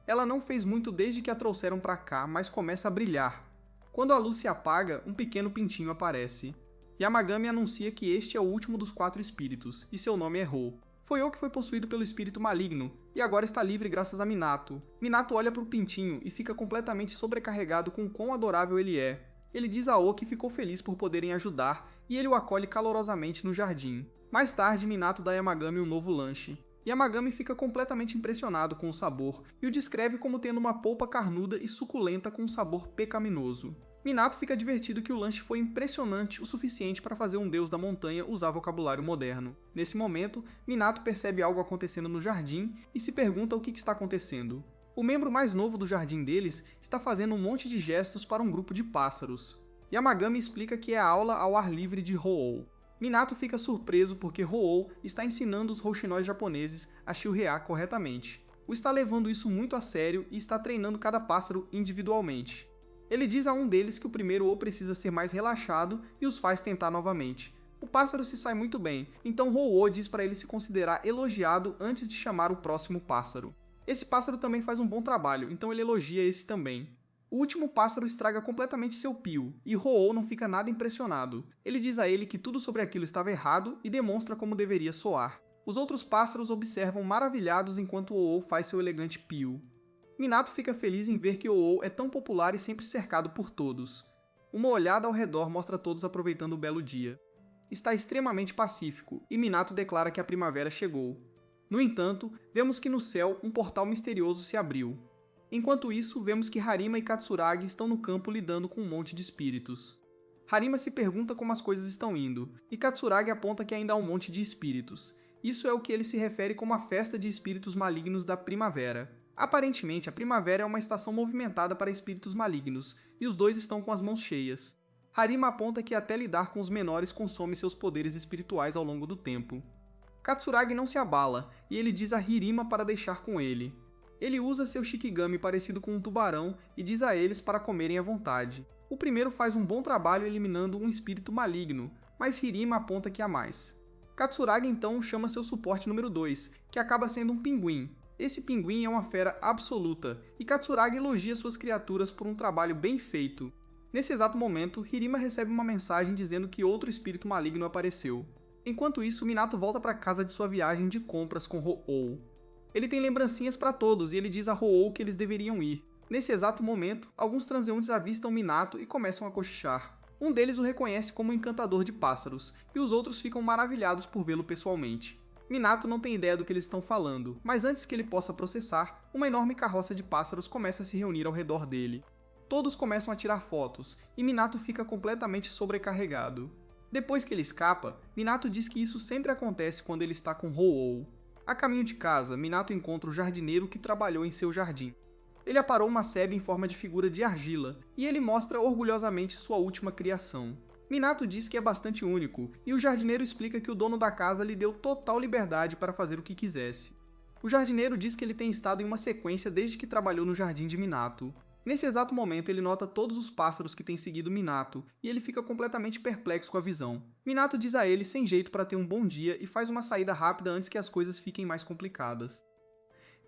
Speaker 1: Ela não fez muito desde que a trouxeram para cá, mas começa a brilhar. Quando a luz se apaga, um pequeno pintinho aparece. Yamagami anuncia que este é o último dos 4 espíritos, e seu nome é Hou. Foi Hou que foi possuído pelo espírito maligno, e agora está livre graças a Minato. Minato olha para o pintinho e fica completamente sobrecarregado com o quão adorável ele é. Ele diz a Hou que ficou feliz por poderem ajudar, e ele o acolhe calorosamente no jardim. Mais tarde, Minato dá a Yamagami um novo lanche. Yamagami fica completamente impressionado com o sabor, e o descreve como tendo uma polpa carnuda e suculenta com um sabor pecaminoso. Minato fica divertido que o lanche foi impressionante o suficiente para fazer um deus da montanha usar vocabulário moderno. Nesse momento, Minato percebe algo acontecendo no jardim e se pergunta o que está acontecendo. O membro mais novo do jardim deles está fazendo um monte de gestos para um grupo de pássaros. Yamagami explica que é a aula ao ar livre de Ho-Oh. Minato fica surpreso porque Ho-Oh está ensinando os rouxinóis japoneses a chilrear corretamente. O está levando isso muito a sério e está treinando cada pássaro individualmente. Ele diz a um deles que o primeiro ou precisa ser mais relaxado e os faz tentar novamente. O pássaro se sai muito bem, então Ho-Oh diz para ele se considerar elogiado antes de chamar o próximo pássaro. Esse pássaro também faz um bom trabalho, então ele elogia esse também. O último pássaro estraga completamente seu pio, e Ho-Oh não fica nada impressionado. Ele diz a ele que tudo sobre aquilo estava errado e demonstra como deveria soar. Os outros pássaros observam maravilhados enquanto Ho-Oh faz seu elegante pio. Minato fica feliz em ver que Ho-Oh é tão popular e sempre cercado por todos. Uma olhada ao redor mostra todos aproveitando o belo dia. Está extremamente pacífico, e Minato declara que a primavera chegou. No entanto, vemos que no céu um portal misterioso se abriu. Enquanto isso, vemos que Harima e Katsuragi estão no campo lidando com um monte de espíritos. Harima se pergunta como as coisas estão indo, e Katsuragi aponta que ainda há um monte de espíritos. Isso é o que ele se refere como a festa de espíritos malignos da primavera. Aparentemente, a primavera é uma estação movimentada para espíritos malignos, e os dois estão com as mãos cheias. Harima aponta que até lidar com os menores consome seus poderes espirituais ao longo do tempo. Katsuragi não se abala, e ele diz a Hirima para deixar com ele. Ele usa seu Shikigami parecido com um tubarão e diz a eles para comerem à vontade. O primeiro faz um bom trabalho eliminando um espírito maligno, mas Hirima aponta que há mais. Katsuragi então chama seu suporte número 2, que acaba sendo um pinguim. Esse pinguim é uma fera absoluta, e Katsuragi elogia suas criaturas por um trabalho bem feito. Nesse exato momento, Hirima recebe uma mensagem dizendo que outro espírito maligno apareceu. Enquanto isso, Minato volta para casa de sua viagem de compras com Ho-Oh. Ele tem lembrancinhas para todos e ele diz a Ho-Oh que eles deveriam ir. Nesse exato momento, alguns transeuntes avistam Minato e começam a cochichar. Um deles o reconhece como um encantador de pássaros, e os outros ficam maravilhados por vê-lo pessoalmente. Minato não tem ideia do que eles estão falando, mas antes que ele possa processar, uma enorme carroça de pássaros começa a se reunir ao redor dele. Todos começam a tirar fotos, e Minato fica completamente sobrecarregado. Depois que ele escapa, Minato diz que isso sempre acontece quando ele está com Ho-Oh. A caminho de casa, Minato encontra o jardineiro que trabalhou em seu jardim. Ele aparou uma sebe em forma de figura de argila, e ele mostra orgulhosamente sua última criação. Minato diz que é bastante único, e o jardineiro explica que o dono da casa lhe deu total liberdade para fazer o que quisesse. O jardineiro diz que ele tem estado em uma sequência desde que trabalhou no jardim de Minato. Nesse exato momento, ele nota todos os pássaros que têm seguido Minato, e ele fica completamente perplexo com a visão. Minato diz a ele sem jeito para ter um bom dia e faz uma saída rápida antes que as coisas fiquem mais complicadas.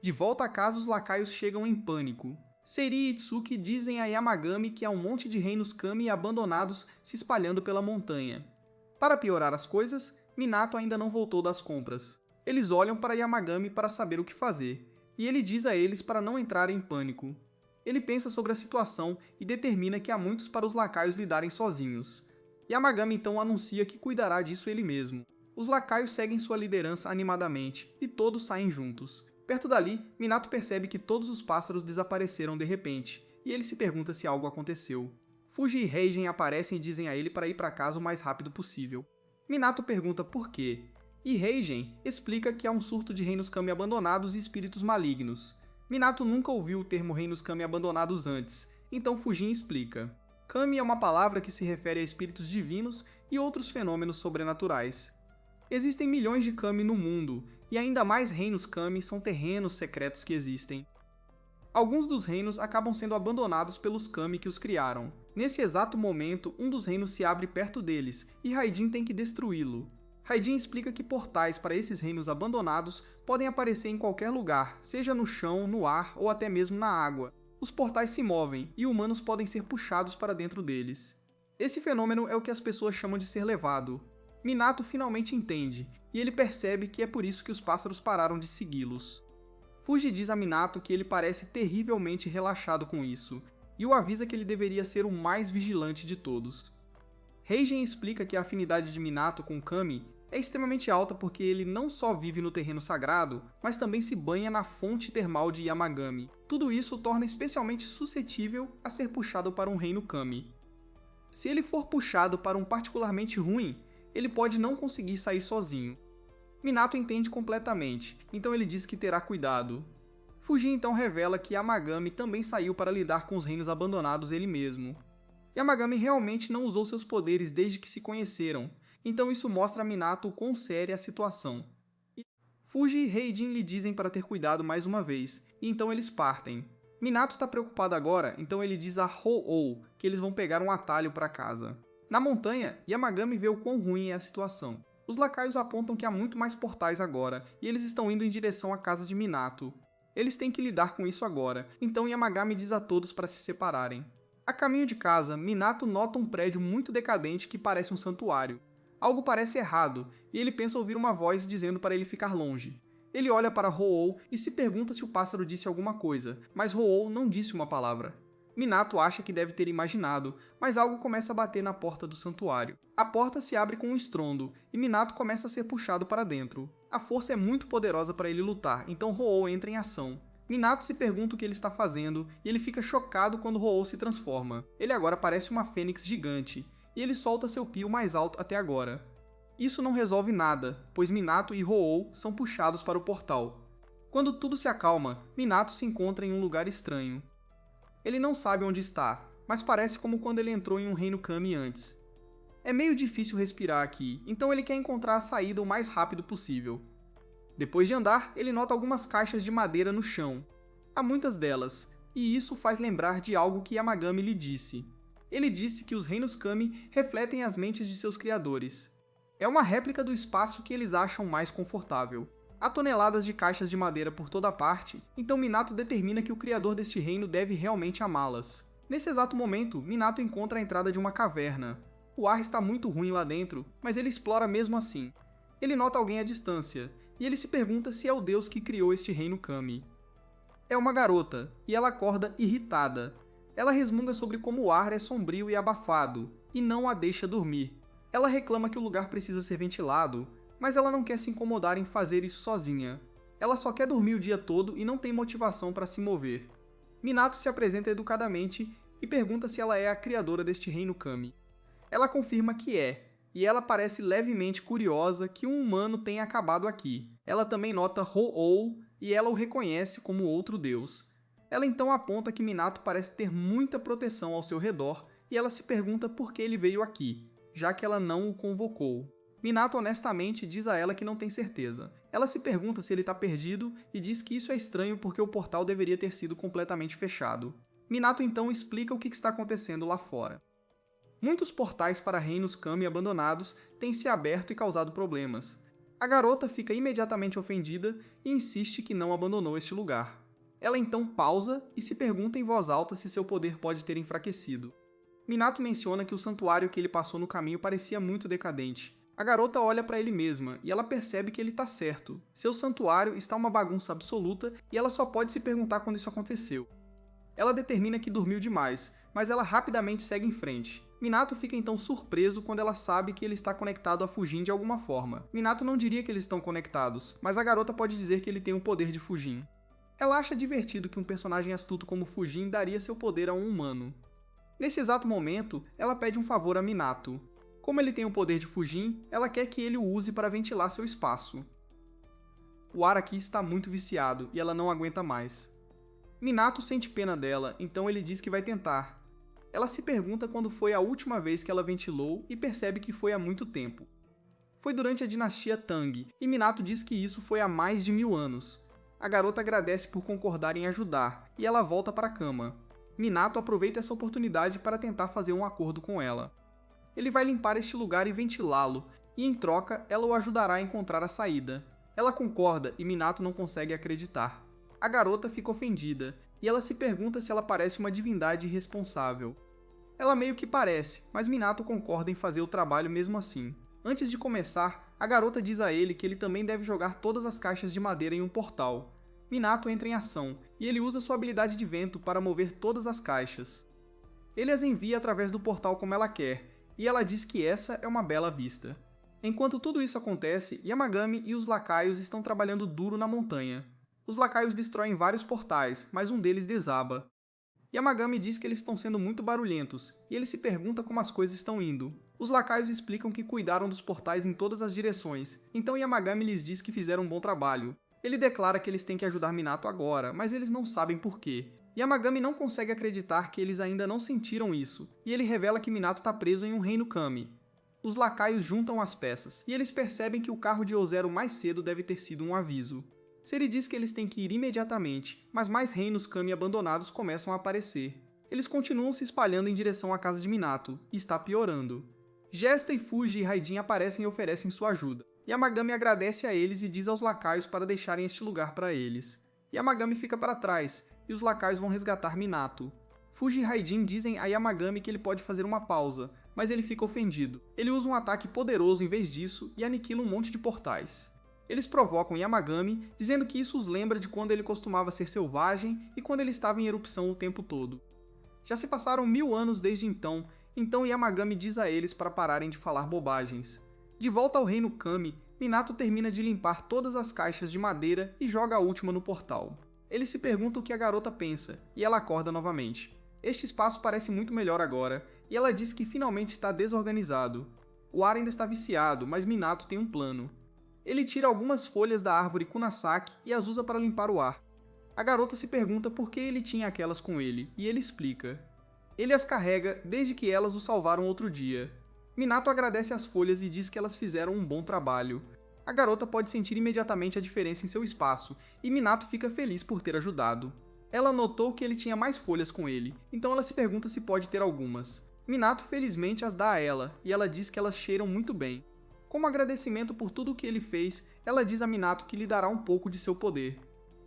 Speaker 1: De volta a casa, os lacaios chegam em pânico. Seri e Itsuki dizem a Yamagami que há um monte de reinos kami abandonados se espalhando pela montanha. Para piorar as coisas, Minato ainda não voltou das compras. Eles olham para Yamagami para saber o que fazer, e ele diz a eles para não entrarem em pânico. Ele pensa sobre a situação e determina que há muitos para os lacaios lidarem sozinhos. Yamagami então anuncia que cuidará disso ele mesmo. Os lacaios seguem sua liderança animadamente, e todos saem juntos. Perto dali, Minato percebe que todos os pássaros desapareceram de repente, e ele se pergunta se algo aconteceu. Fuji e Heigen aparecem e dizem a ele para ir para casa o mais rápido possível. Minato pergunta por quê, e Heigen explica que há um surto de reinos kami abandonados e espíritos malignos. Minato nunca ouviu o termo reinos kami abandonados antes, então Fujin explica. Kami é uma palavra que se refere a espíritos divinos e outros fenômenos sobrenaturais. Existem milhões de kami no mundo, e ainda mais reinos kami são terrenos secretos que existem. Alguns dos reinos acabam sendo abandonados pelos kami que os criaram. Nesse exato momento, um dos reinos se abre perto deles, e Raijin tem que destruí-lo. Raijin explica que portais para esses reinos abandonados podem aparecer em qualquer lugar, seja no chão, no ar ou até mesmo na água. Os portais se movem, e humanos podem ser puxados para dentro deles. Esse fenômeno é o que as pessoas chamam de ser levado. Minato finalmente entende, e ele percebe que é por isso que os pássaros pararam de segui-los. Fuji diz a Minato que ele parece terrivelmente relaxado com isso, e o avisa que ele deveria ser o mais vigilante de todos. Heigen explica que a afinidade de Minato com Kami é extremamente alta porque ele não só vive no terreno sagrado, mas também se banha na fonte termal de Yamagami. Tudo isso o torna especialmente suscetível a ser puxado para um reino Kami. Se ele for puxado para um particularmente ruim, ele pode não conseguir sair sozinho. Minato entende completamente, então ele diz que terá cuidado. Fuji então revela que Yamagami também saiu para lidar com os reinos abandonados ele mesmo. Yamagami realmente não usou seus poderes desde que se conheceram, então isso mostra a Minato o quão séria é a situação. Fuji e Heijin lhe dizem para ter cuidado mais uma vez, e então eles partem. Minato está preocupado agora, então ele diz a Ho-Oh que eles vão pegar um atalho para casa. Na montanha, Yamagami vê o quão ruim é a situação. Os lacaios apontam que há muito mais portais agora, e eles estão indo em direção à casa de Minato. Eles têm que lidar com isso agora, então Yamagami diz a todos para se separarem. A caminho de casa, Minato nota um prédio muito decadente que parece um santuário. Algo parece errado, e ele pensa ouvir uma voz dizendo para ele ficar longe. Ele olha para Ho-Oh e se pergunta se o pássaro disse alguma coisa, mas Ho-Oh não disse uma palavra. Minato acha que deve ter imaginado, mas algo começa a bater na porta do santuário. A porta se abre com um estrondo, e Minato começa a ser puxado para dentro. A força é muito poderosa para ele lutar, então Ho-Oh entra em ação. Minato se pergunta o que ele está fazendo, e ele fica chocado quando Ho-Oh se transforma. Ele agora parece uma fênix gigante, e ele solta seu pio mais alto até agora. Isso não resolve nada, pois Minato e Ho-Oh são puxados para o portal. Quando tudo se acalma, Minato se encontra em um lugar estranho. Ele não sabe onde está, mas parece como quando ele entrou em um reino Kami antes. É meio difícil respirar aqui, então ele quer encontrar a saída o mais rápido possível. Depois de andar, ele nota algumas caixas de madeira no chão. Há muitas delas, e isso faz lembrar de algo que Yamagami lhe disse. Ele disse que os reinos Kami refletem as mentes de seus criadores. É uma réplica do espaço que eles acham mais confortável. Há toneladas de caixas de madeira por toda parte, então Minato determina que o criador deste reino deve realmente amá-las. Nesse exato momento, Minato encontra a entrada de uma caverna. O ar está muito ruim lá dentro, mas ele explora mesmo assim. Ele nota alguém à distância, e ele se pergunta se é o deus que criou este reino Kami. É uma garota, e ela acorda irritada. Ela resmunga sobre como o ar é sombrio e abafado, e não a deixa dormir. Ela reclama que o lugar precisa ser ventilado, mas ela não quer se incomodar em fazer isso sozinha. Ela só quer dormir o dia todo e não tem motivação para se mover. Minato se apresenta educadamente e pergunta se ela é a criadora deste reino Kami. Ela confirma que é, e ela parece levemente curiosa que um humano tenha acabado aqui. Ela também nota Ho-Oh e ela o reconhece como outro deus. Ela então aponta que Minato parece ter muita proteção ao seu redor e ela se pergunta por que ele veio aqui, já que ela não o convocou. Minato honestamente diz a ela que não tem certeza. Ela se pergunta se ele está perdido e diz que isso é estranho porque o portal deveria ter sido completamente fechado. Minato então explica o que está acontecendo lá fora. Muitos portais para reinos Kami abandonados têm se aberto e causado problemas. A garota fica imediatamente ofendida e insiste que não abandonou este lugar. Ela então pausa e se pergunta em voz alta se seu poder pode ter enfraquecido. Minato menciona que o santuário que ele passou no caminho parecia muito decadente. A garota olha para ele mesma e ela percebe que ele está certo. Seu santuário está uma bagunça absoluta e ela só pode se perguntar quando isso aconteceu. Ela determina que dormiu demais, mas ela rapidamente segue em frente. Minato fica então surpreso quando ela sabe que ele está conectado a Fujin de alguma forma. Minato não diria que eles estão conectados, mas a garota pode dizer que ele tem o poder de Fujin. Ela acha divertido que um personagem astuto como Fujin daria seu poder a um humano. Nesse exato momento, ela pede um favor a Minato. Como ele tem o poder de Fujin, ela quer que ele o use para ventilar seu espaço. O ar aqui está muito viciado e ela não aguenta mais. Minato sente pena dela, então ele diz que vai tentar. Ela se pergunta quando foi a última vez que ela ventilou e percebe que foi há muito tempo. Foi durante a dinastia Tang, e Minato diz que isso foi há mais de 1000 anos. A garota agradece por concordar em ajudar, e ela volta para a cama. Minato aproveita essa oportunidade para tentar fazer um acordo com ela. Ele vai limpar este lugar e ventilá-lo, e em troca ela o ajudará a encontrar a saída. Ela concorda e Minato não consegue acreditar. A garota fica ofendida, e ela se pergunta se ela parece uma divindade irresponsável. Ela meio que parece, mas Minato concorda em fazer o trabalho mesmo assim. Antes de começar, a garota diz a ele que ele também deve jogar todas as caixas de madeira em um portal. Minato entra em ação, e ele usa sua habilidade de vento para mover todas as caixas. Ele as envia através do portal como ela quer, e ela diz que essa é uma bela vista. Enquanto tudo isso acontece, Yamagami e os lacaios estão trabalhando duro na montanha. Os lacaios destroem vários portais, mas um deles desaba. Yamagami diz que eles estão sendo muito barulhentos, e ele se pergunta como as coisas estão indo. Os lacaios explicam que cuidaram dos portais em todas as direções, então Yamagami lhes diz que fizeram um bom trabalho. Ele declara que eles têm que ajudar Minato agora, mas eles não sabem por quê. Yamagami não consegue acreditar que eles ainda não sentiram isso, e ele revela que Minato está preso em um reino Kami. Os lacaios juntam as peças, e eles percebem que o carro de Ozero mais cedo deve ter sido um aviso. Seri diz que eles têm que ir imediatamente, mas mais reinos Kami abandonados começam a aparecer. Eles continuam se espalhando em direção à casa de Minato, e está piorando. Gesta e Fuji e Raidin aparecem e oferecem sua ajuda. Yamagami agradece a eles e diz aos lacaios para deixarem este lugar para eles. Yamagami fica para trás, e os lacaios vão resgatar Minato. Fuji e Raidin dizem a Yamagami que ele pode fazer uma pausa, mas ele fica ofendido. Ele usa um ataque poderoso em vez disso e aniquila um monte de portais. Eles provocam Yamagami, dizendo que isso os lembra de quando ele costumava ser selvagem e quando ele estava em erupção o tempo todo. Já se passaram 1000 anos desde então Yamagami diz a eles para pararem de falar bobagens. De volta ao reino Kami, Minato termina de limpar todas as caixas de madeira e joga a última no portal. Ele se pergunta o que a garota pensa, e ela acorda novamente. Este espaço parece muito melhor agora, e ela diz que finalmente está desorganizado. O ar ainda está viciado, mas Minato tem um plano. Ele tira algumas folhas da árvore Kunasaki e as usa para limpar o ar. A garota se pergunta por que ele tinha aquelas com ele, e ele explica. Ele as carrega desde que elas o salvaram outro dia. Minato agradece as folhas e diz que elas fizeram um bom trabalho. A garota pode sentir imediatamente a diferença em seu espaço, e Minato fica feliz por ter ajudado. Ela notou que ele tinha mais folhas com ele, então ela se pergunta se pode ter algumas. Minato felizmente as dá a ela, e ela diz que elas cheiram muito bem. Como agradecimento por tudo o que ele fez, ela diz a Minato que lhe dará um pouco de seu poder.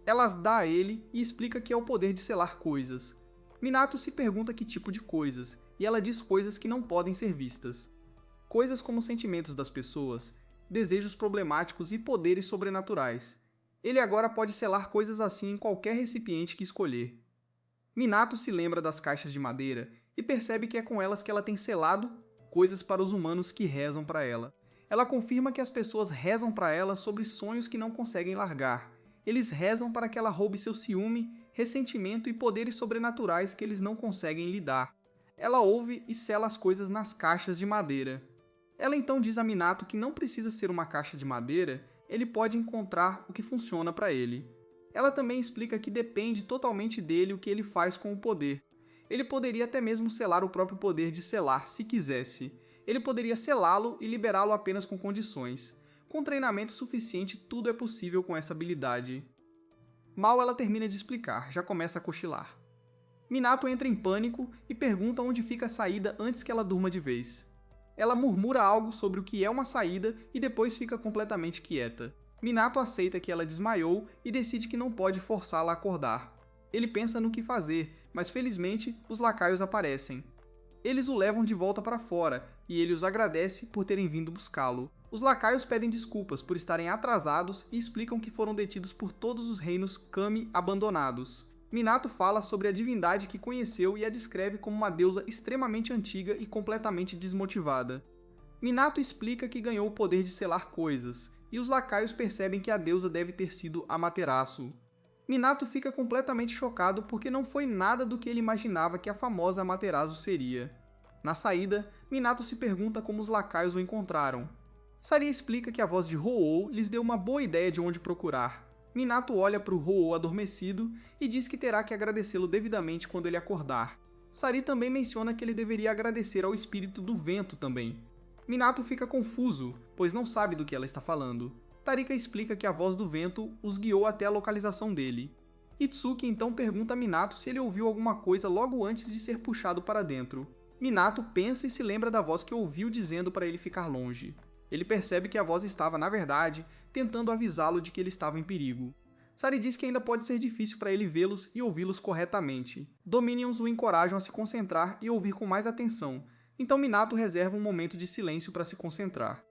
Speaker 1: Ela as dá a ele e explica que é o poder de selar coisas. Minato se pergunta que tipo de coisas, e ela diz coisas que não podem ser vistas. Coisas como sentimentos das pessoas, desejos problemáticos e poderes sobrenaturais. Ele agora pode selar coisas assim em qualquer recipiente que escolher. Minato se lembra das caixas de madeira e percebe que é com elas que ela tem selado coisas para os humanos que rezam para ela. Ela confirma que as pessoas rezam para ela sobre sonhos que não conseguem largar. Eles rezam para que ela roube seu ciúme, ressentimento e poderes sobrenaturais que eles não conseguem lidar. Ela ouve e sela as coisas nas caixas de madeira. Ela então diz a Minato que não precisa ser uma caixa de madeira, ele pode encontrar o que funciona para ele. Ela também explica que depende totalmente dele o que ele faz com o poder. Ele poderia até mesmo selar o próprio poder de selar, se quisesse. Ele poderia selá-lo e liberá-lo apenas com condições. Com treinamento suficiente, tudo é possível com essa habilidade. Mal ela termina de explicar, já começa a cochilar. Minato entra em pânico e pergunta onde fica a saída antes que ela durma de vez. Ela murmura algo sobre o que é uma saída e depois fica completamente quieta. Minato aceita que ela desmaiou e decide que não pode forçá-la a acordar. Ele pensa no que fazer, mas felizmente os lacaios aparecem. Eles o levam de volta para fora e ele os agradece por terem vindo buscá-lo. Os lacaios pedem desculpas por estarem atrasados e explicam que foram detidos por todos os reinos Kami abandonados. Minato fala sobre a divindade que conheceu e a descreve como uma deusa extremamente antiga e completamente desmotivada. Minato explica que ganhou o poder de selar coisas, e os lacaios percebem que a deusa deve ter sido Amaterasu. Minato fica completamente chocado porque não foi nada do que ele imaginava que a famosa Amaterasu seria. Na saída, Minato se pergunta como os lacaios o encontraram. Saria explica que a voz de Ho-Oh lhes deu uma boa ideia de onde procurar. Minato olha para o Ho-Oh adormecido e diz que terá que agradecê-lo devidamente quando ele acordar. Sari também menciona que ele deveria agradecer ao espírito do vento também. Minato fica confuso, pois não sabe do que ela está falando. Tarika explica que a voz do vento os guiou até a localização dele. Itsuki então pergunta a Minato se ele ouviu alguma coisa logo antes de ser puxado para dentro. Minato pensa e se lembra da voz que ouviu dizendo para ele ficar longe. Ele percebe que a voz estava, na verdade, tentando avisá-lo de que ele estava em perigo. Sari diz que ainda pode ser difícil para ele vê-los e ouvi-los corretamente. Dominions o encorajam a se concentrar e ouvir com mais atenção, então Minato reserva um momento de silêncio para se concentrar.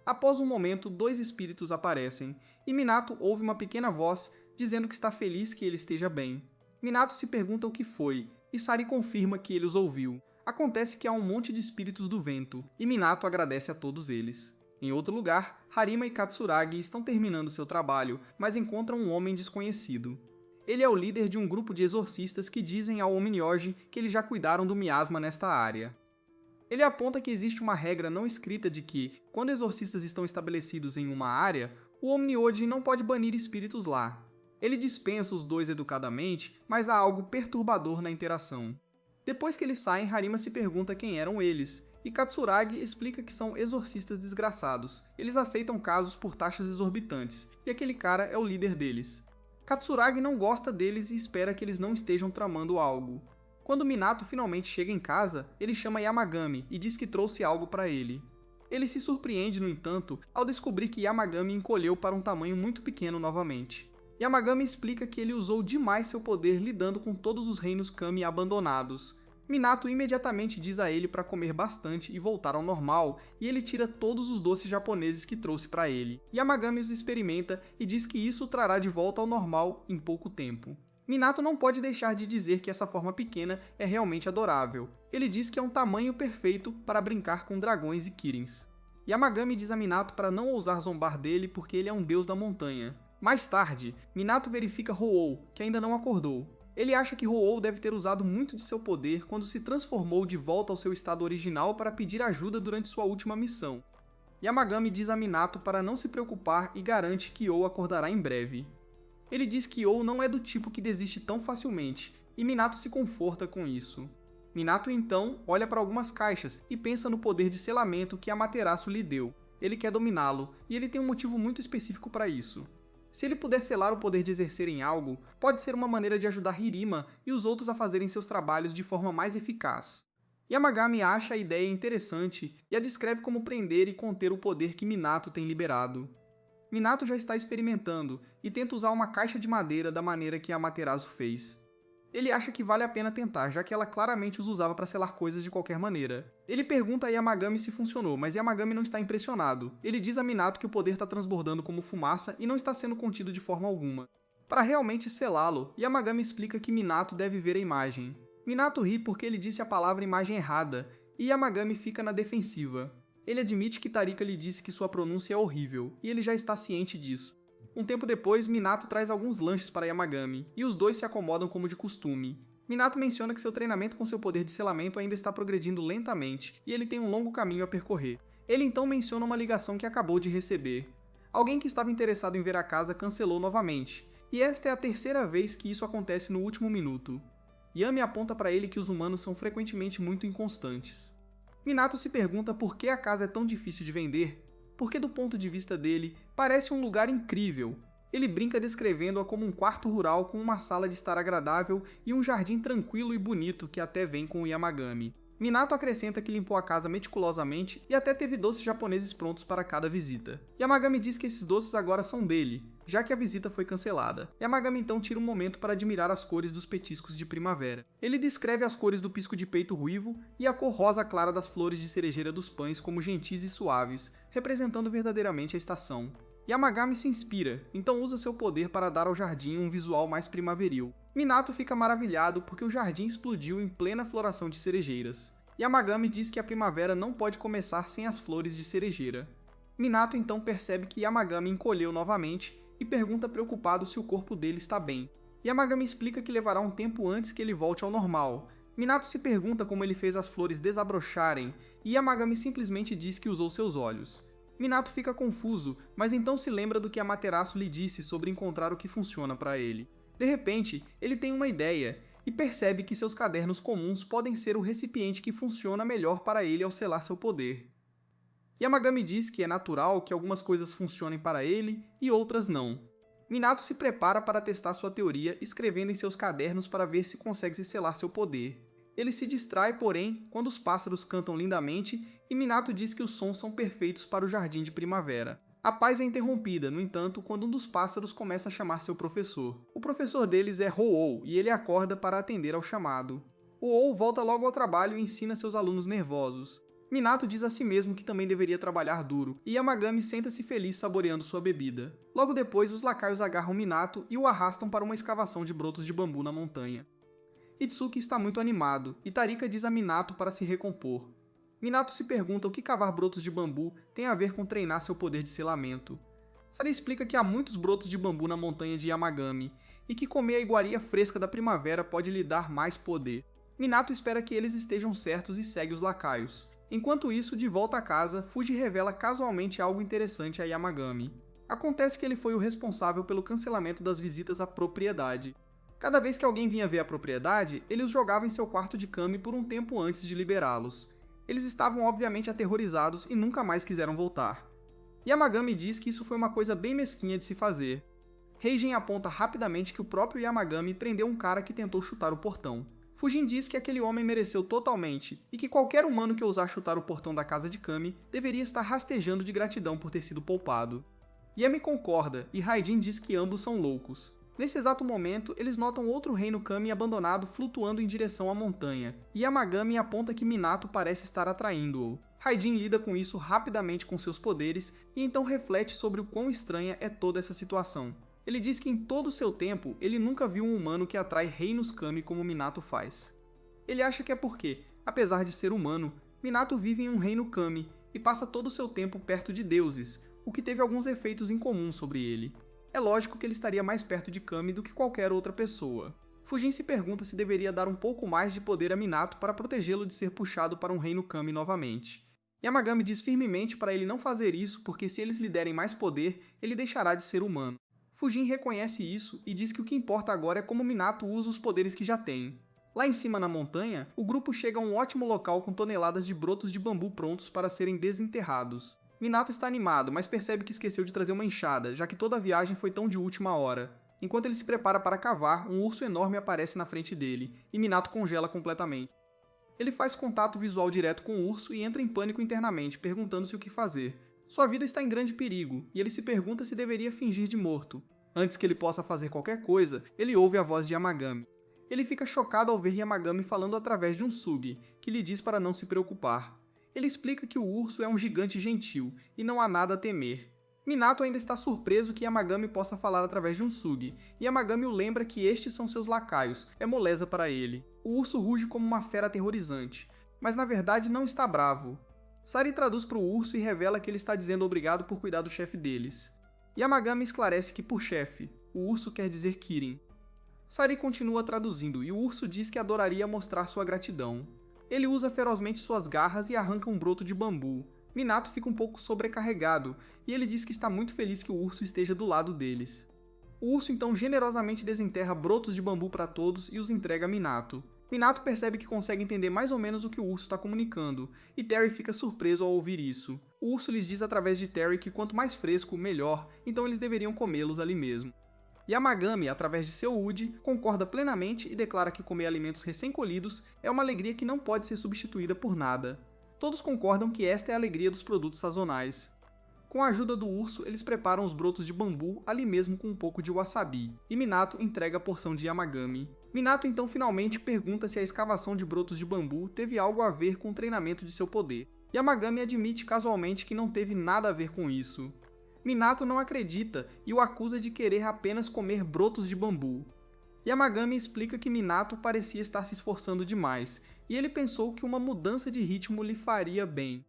Speaker 1: Após um momento, dois espíritos aparecem, e Minato ouve uma pequena voz dizendo que está feliz que ele esteja bem. Minato se pergunta o que foi, e Sari confirma que ele os ouviu. Acontece que há um monte de espíritos do vento, e Minato agradece a todos eles. Em outro lugar, Harima e Katsuragi estão terminando seu trabalho, mas encontram um homem desconhecido. Ele é o líder de um grupo de exorcistas que dizem ao Onmyoji que eles já cuidaram do miasma nesta área. Ele aponta que existe uma regra não escrita de que, quando exorcistas estão estabelecidos em uma área, o Onmyoji não pode banir espíritos lá. Ele dispensa os dois educadamente, mas há algo perturbador na interação. Depois que eles saem, Harima se pergunta quem eram eles, e Katsuragi explica que são exorcistas desgraçados. Eles aceitam casos por taxas exorbitantes, e aquele cara é o líder deles. Katsuragi não gosta deles e espera que eles não estejam tramando algo. Quando Minato finalmente chega em casa, ele chama Yamagami e diz que trouxe algo para ele. Ele se surpreende, no entanto, ao descobrir que Yamagami encolheu para um tamanho muito pequeno novamente. Yamagami explica que ele usou demais seu poder lidando com todos os reinos Kami abandonados. Minato imediatamente diz a ele para comer bastante e voltar ao normal, e ele tira todos os doces japoneses que trouxe para ele. Yamagami os experimenta e diz que isso o trará de volta ao normal em pouco tempo. Minato não pode deixar de dizer que essa forma pequena é realmente adorável. Ele diz que é um tamanho perfeito para brincar com dragões e kirins. Yamagami diz a Minato para não ousar zombar dele porque ele é um deus da montanha. Mais tarde, Minato verifica Ho-Oh, que ainda não acordou. Ele acha que Ho-Oh deve ter usado muito de seu poder quando se transformou de volta ao seu estado original para pedir ajuda durante sua última missão. Yamagami diz a Minato para não se preocupar e garante que You acordará em breve. Ele diz que You não é do tipo que desiste tão facilmente, e Minato se conforta com isso. Minato então olha para algumas caixas e pensa no poder de selamento que Amaterasu lhe deu. Ele quer dominá-lo, e ele tem um motivo muito específico para isso. Se ele puder selar o poder de exercer em algo, pode ser uma maneira de ajudar Hirima e os outros a fazerem seus trabalhos de forma mais eficaz. Yamagami acha a ideia interessante e a descreve como prender e conter o poder que Minato tem liberado. Minato já está experimentando e tenta usar uma caixa de madeira da maneira que Amaterasu fez. Ele acha que vale a pena tentar, já que ela claramente os usava para selar coisas de qualquer maneira. Ele pergunta a Yamagami se funcionou, mas Yamagami não está impressionado. Ele diz a Minato que o poder está transbordando como fumaça e não está sendo contido de forma alguma. Para realmente selá-lo, Yamagami explica que Minato deve ver a imagem. Minato ri porque ele disse a palavra imagem errada, e Yamagami fica na defensiva. Ele admite que Tarika lhe disse que sua pronúncia é horrível, e ele já está ciente disso. Um tempo depois, Minato traz alguns lanches para Yamagami, e os dois se acomodam como de costume. Minato menciona que seu treinamento com seu poder de selamento ainda está progredindo lentamente, e ele tem um longo caminho a percorrer. Ele então menciona uma ligação que acabou de receber. Alguém que estava interessado em ver a casa cancelou novamente, e esta é a terceira vez que isso acontece no último minuto. Yami aponta para ele que os humanos são frequentemente muito inconstantes. Minato se pergunta por que a casa é tão difícil de vender, porque do ponto de vista dele, parece um lugar incrível. Ele brinca descrevendo-a como um quarto rural com uma sala de estar agradável e um jardim tranquilo e bonito que até vem com o Yamagami. Minato acrescenta que limpou a casa meticulosamente e até teve doces japoneses prontos para cada visita. Yamagami diz que esses doces agora são dele, já que a visita foi cancelada. Yamagami então tira um momento para admirar as cores dos petiscos de primavera. Ele descreve as cores do pisco de peito ruivo e a cor rosa clara das flores de cerejeira dos pães como gentis e suaves, representando verdadeiramente a estação. Yamagami se inspira, então usa seu poder para dar ao jardim um visual mais primaveril. Minato fica maravilhado porque o jardim explodiu em plena floração de cerejeiras. Yamagami diz que a primavera não pode começar sem as flores de cerejeira. Minato então percebe que Yamagami encolheu novamente e pergunta preocupado se o corpo dele está bem. Yamagami explica que levará um tempo antes que ele volte ao normal. Minato se pergunta como ele fez as flores desabrocharem e Yamagami simplesmente diz que usou seus olhos. Minato fica confuso, mas então se lembra do que Amaterasu lhe disse sobre encontrar o que funciona para ele. De repente, ele tem uma ideia e percebe que seus cadernos comuns podem ser o recipiente que funciona melhor para ele ao selar seu poder. Yamagami diz que é natural que algumas coisas funcionem para ele e outras não. Minato se prepara para testar sua teoria escrevendo em seus cadernos para ver se consegue se selar seu poder. Ele se distrai, porém, quando os pássaros cantam lindamente e Minato diz que os sons são perfeitos para o jardim de primavera. A paz é interrompida, no entanto, quando um dos pássaros começa a chamar seu professor. O professor deles é Ho-Oh e ele acorda para atender ao chamado. Ho-Oh volta logo ao trabalho e ensina seus alunos nervosos. Minato diz a si mesmo que também deveria trabalhar duro, e Yamagami senta-se feliz saboreando sua bebida. Logo depois, os lacaios agarram Minato e o arrastam para uma escavação de brotos de bambu na montanha. Itsuki está muito animado, e Tarika diz a Minato para se recompor. Minato se pergunta o que cavar brotos de bambu tem a ver com treinar seu poder de selamento. Sari explica que há muitos brotos de bambu na montanha de Yamagami, e que comer a iguaria fresca da primavera pode lhe dar mais poder. Minato espera que eles estejam certos e segue os lacaios. Enquanto isso, de volta a casa, Fuji revela casualmente algo interessante a Yamagami. Acontece que ele foi o responsável pelo cancelamento das visitas à propriedade. Cada vez que alguém vinha ver a propriedade, ele os jogava em seu quarto de Kami por um tempo antes de liberá-los. Eles estavam obviamente aterrorizados e nunca mais quiseram voltar. Yamagami diz que isso foi uma coisa bem mesquinha de se fazer. Heijin aponta rapidamente que o próprio Yamagami prendeu um cara que tentou chutar o portão. Fujin diz que aquele homem mereceu totalmente, e que qualquer humano que ousar chutar o portão da casa de Kami deveria estar rastejando de gratidão por ter sido poupado. Yami concorda, e Raijin diz que ambos são loucos. Nesse exato momento, eles notam outro reino Kami abandonado flutuando em direção à montanha, e Yamagami aponta que Minato parece estar atraindo-o. Raijin lida com isso rapidamente com seus poderes, e então reflete sobre o quão estranha é toda essa situação. Ele diz que em todo o seu tempo, ele nunca viu um humano que atrai reinos Kami como Minato faz. Ele acha que é porque, apesar de ser humano, Minato vive em um reino Kami e passa todo o seu tempo perto de deuses, o que teve alguns efeitos incomuns sobre ele. É lógico que ele estaria mais perto de Kami do que qualquer outra pessoa. Fujin se pergunta se deveria dar um pouco mais de poder a Minato para protegê-lo de ser puxado para um reino Kami novamente. Yamagami diz firmemente para ele não fazer isso porque se eles lhe derem mais poder, ele deixará de ser humano. Fujin reconhece isso e diz que o que importa agora é como Minato usa os poderes que já tem. Lá em cima na montanha, o grupo chega a um ótimo local com toneladas de brotos de bambu prontos para serem desenterrados. Minato está animado, mas percebe que esqueceu de trazer uma enxada, já que toda a viagem foi tão de última hora. Enquanto ele se prepara para cavar, um urso enorme aparece na frente dele, e Minato congela completamente. Ele faz contato visual direto com o urso e entra em pânico internamente, perguntando-se o que fazer. Sua vida está em grande perigo, e ele se pergunta se deveria fingir de morto. Antes que ele possa fazer qualquer coisa, ele ouve a voz de Yamagami. Ele fica chocado ao ver Yamagami falando através de um Sugi, que lhe diz para não se preocupar. Ele explica que o urso é um gigante gentil, e não há nada a temer. Minato ainda está surpreso que Yamagami possa falar através de um Sugi, e Yamagami o lembra que estes são seus lacaios, é moleza para ele. O urso ruge como uma fera aterrorizante, mas na verdade não está bravo. Sari traduz para o urso e revela que ele está dizendo obrigado por cuidar do chefe deles. Yamagami esclarece que por chefe, o urso quer dizer Kirin. Sari continua traduzindo e o urso diz que adoraria mostrar sua gratidão. Ele usa ferozmente suas garras e arranca um broto de bambu. Minato fica um pouco sobrecarregado, e ele diz que está muito feliz que o urso esteja do lado deles. O urso então generosamente desenterra brotos de bambu para todos e os entrega a Minato. Minato percebe que consegue entender mais ou menos o que o urso está comunicando, e Terry fica surpreso ao ouvir isso. O urso lhes diz através de Terry que quanto mais fresco, melhor, então eles deveriam comê-los ali mesmo. Yamagami, através de seu Uji, concorda plenamente e declara que comer alimentos recém-colhidos é uma alegria que não pode ser substituída por nada. Todos concordam que esta é a alegria dos produtos sazonais. Com a ajuda do urso, eles preparam os brotos de bambu ali mesmo com um pouco de wasabi, e Minato entrega a porção de Yamagami. Minato então finalmente pergunta se a escavação de brotos de bambu teve algo a ver com o treinamento de seu poder. Yamagami admite casualmente que não teve nada a ver com isso. Minato não acredita e o acusa de querer apenas comer brotos de bambu. Yamagami explica que Minato parecia estar se esforçando demais, e ele pensou que uma mudança de ritmo lhe faria bem.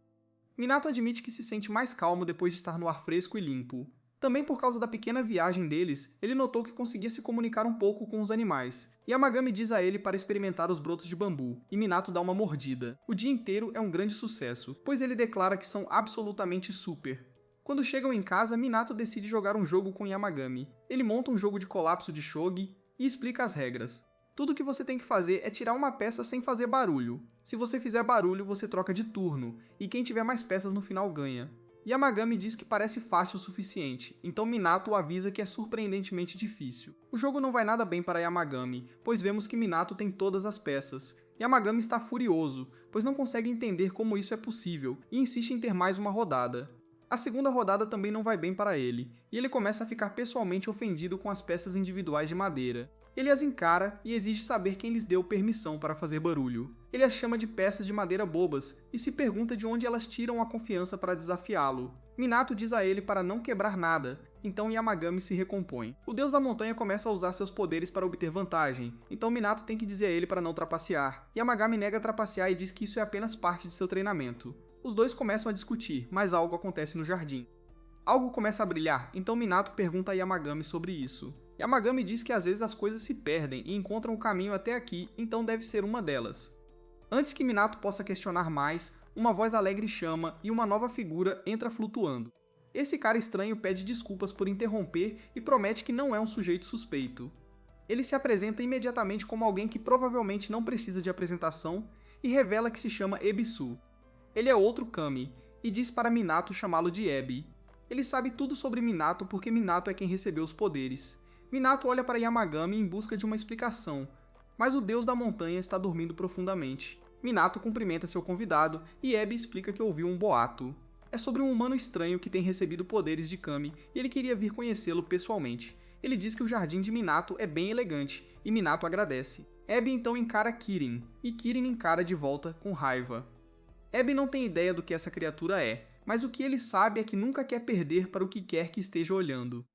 Speaker 1: Minato admite que se sente mais calmo depois de estar no ar fresco e limpo. Também por causa da pequena viagem deles, ele notou que conseguia se comunicar um pouco com os animais. Yamagami diz a ele para experimentar os brotos de bambu, e Minato dá uma mordida. O dia inteiro é um grande sucesso, pois ele declara que são absolutamente super. Quando chegam em casa, Minato decide jogar um jogo com Yamagami. Ele monta um jogo de colapso de shogi e explica as regras. Tudo que você tem que fazer é tirar uma peça sem fazer barulho. Se você fizer barulho, você troca de turno, e quem tiver mais peças no final ganha. Yamagami diz que parece fácil o suficiente, então Minato o avisa que é surpreendentemente difícil. O jogo não vai nada bem para Yamagami, pois vemos que Minato tem todas as peças. Yamagami está furioso, pois não consegue entender como isso é possível, e insiste em ter mais uma rodada. A segunda rodada também não vai bem para ele, e ele começa a ficar pessoalmente ofendido com as peças individuais de madeira. Ele as encara e exige saber quem lhes deu permissão para fazer barulho. Ele as chama de peças de madeira bobas e se pergunta de onde elas tiram a confiança para desafiá-lo. Minato diz a ele para não quebrar nada, então Yamagami se recompõe. O deus da montanha começa a usar seus poderes para obter vantagem, então Minato tem que dizer a ele para não trapacear. Yamagami nega trapacear e diz que isso é apenas parte de seu treinamento. Os dois começam a discutir, mas algo acontece no jardim. Algo começa a brilhar, então Minato pergunta a Yamagami sobre isso. Yamagami diz que às vezes as coisas se perdem e encontram o caminho até aqui, então deve ser uma delas. Antes que Minato possa questionar mais, uma voz alegre chama e uma nova figura entra flutuando. Esse cara estranho pede desculpas por interromper e promete que não é um sujeito suspeito. Ele se apresenta imediatamente como alguém que provavelmente não precisa de apresentação e revela que se chama Ebisu. Ele é outro Kami, e diz para Minato chamá-lo de Ebi. Ele sabe tudo sobre Minato porque Minato é quem recebeu os poderes. Minato olha para Yamagami em busca de uma explicação, mas o deus da montanha está dormindo profundamente. Minato cumprimenta seu convidado e Ebi explica que ouviu um boato. É sobre um humano estranho que tem recebido poderes de Kami e ele queria vir conhecê-lo pessoalmente. Ele diz que o jardim de Minato é bem elegante e Minato agradece. Ebi então encara Kirin, e Kirin encara de volta com raiva. Ebi não tem ideia do que essa criatura é, mas o que ele sabe é que nunca quer perder para o que quer que esteja olhando.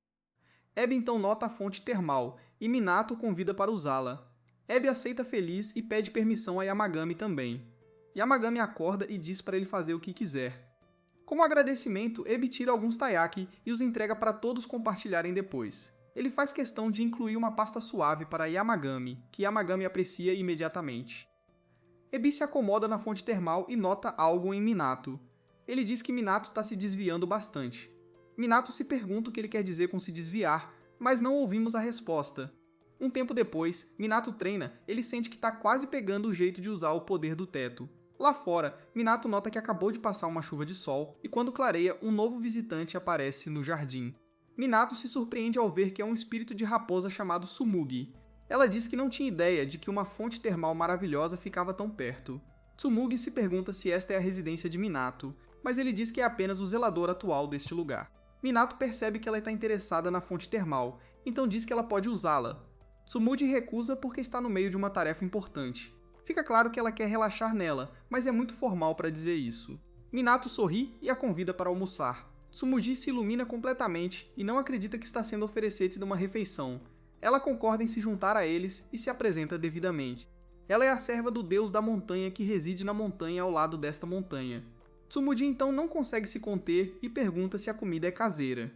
Speaker 1: Ebi então nota a fonte termal, e Minato o convida para usá-la. Ebi aceita feliz e pede permissão a Yamagami também. Yamagami acorda e diz para ele fazer o que quiser. Como agradecimento, Ebi tira alguns taiyaki e os entrega para todos compartilharem depois. Ele faz questão de incluir uma pasta suave para Yamagami, que Yamagami aprecia imediatamente. Ebi se acomoda na fonte termal e nota algo em Minato. Ele diz que Minato está se desviando bastante. Minato se pergunta o que ele quer dizer com se desviar, mas não ouvimos a resposta. Um tempo depois, Minato treina, ele sente que está quase pegando o jeito de usar o poder do teto. Lá fora, Minato nota que acabou de passar uma chuva de sol, e quando clareia, um novo visitante aparece no jardim. Minato se surpreende ao ver que é um espírito de raposa chamado Tsumugi. Ela diz que não tinha ideia de que uma fonte termal maravilhosa ficava tão perto. Tsumugi se pergunta se esta é a residência de Minato, mas ele diz que é apenas o zelador atual deste lugar. Minato percebe que ela está interessada na fonte termal, então diz que ela pode usá-la. Tsumugi recusa porque está no meio de uma tarefa importante. Fica claro que ela quer relaxar nela, mas é muito formal para dizer isso. Minato sorri e a convida para almoçar. Tsumugi se ilumina completamente e não acredita que está sendo oferecida uma refeição. Ela concorda em se juntar a eles e se apresenta devidamente. Ela é a serva do deus da montanha que reside na montanha ao lado desta montanha. Tsumugi então não consegue se conter e pergunta se a comida é caseira.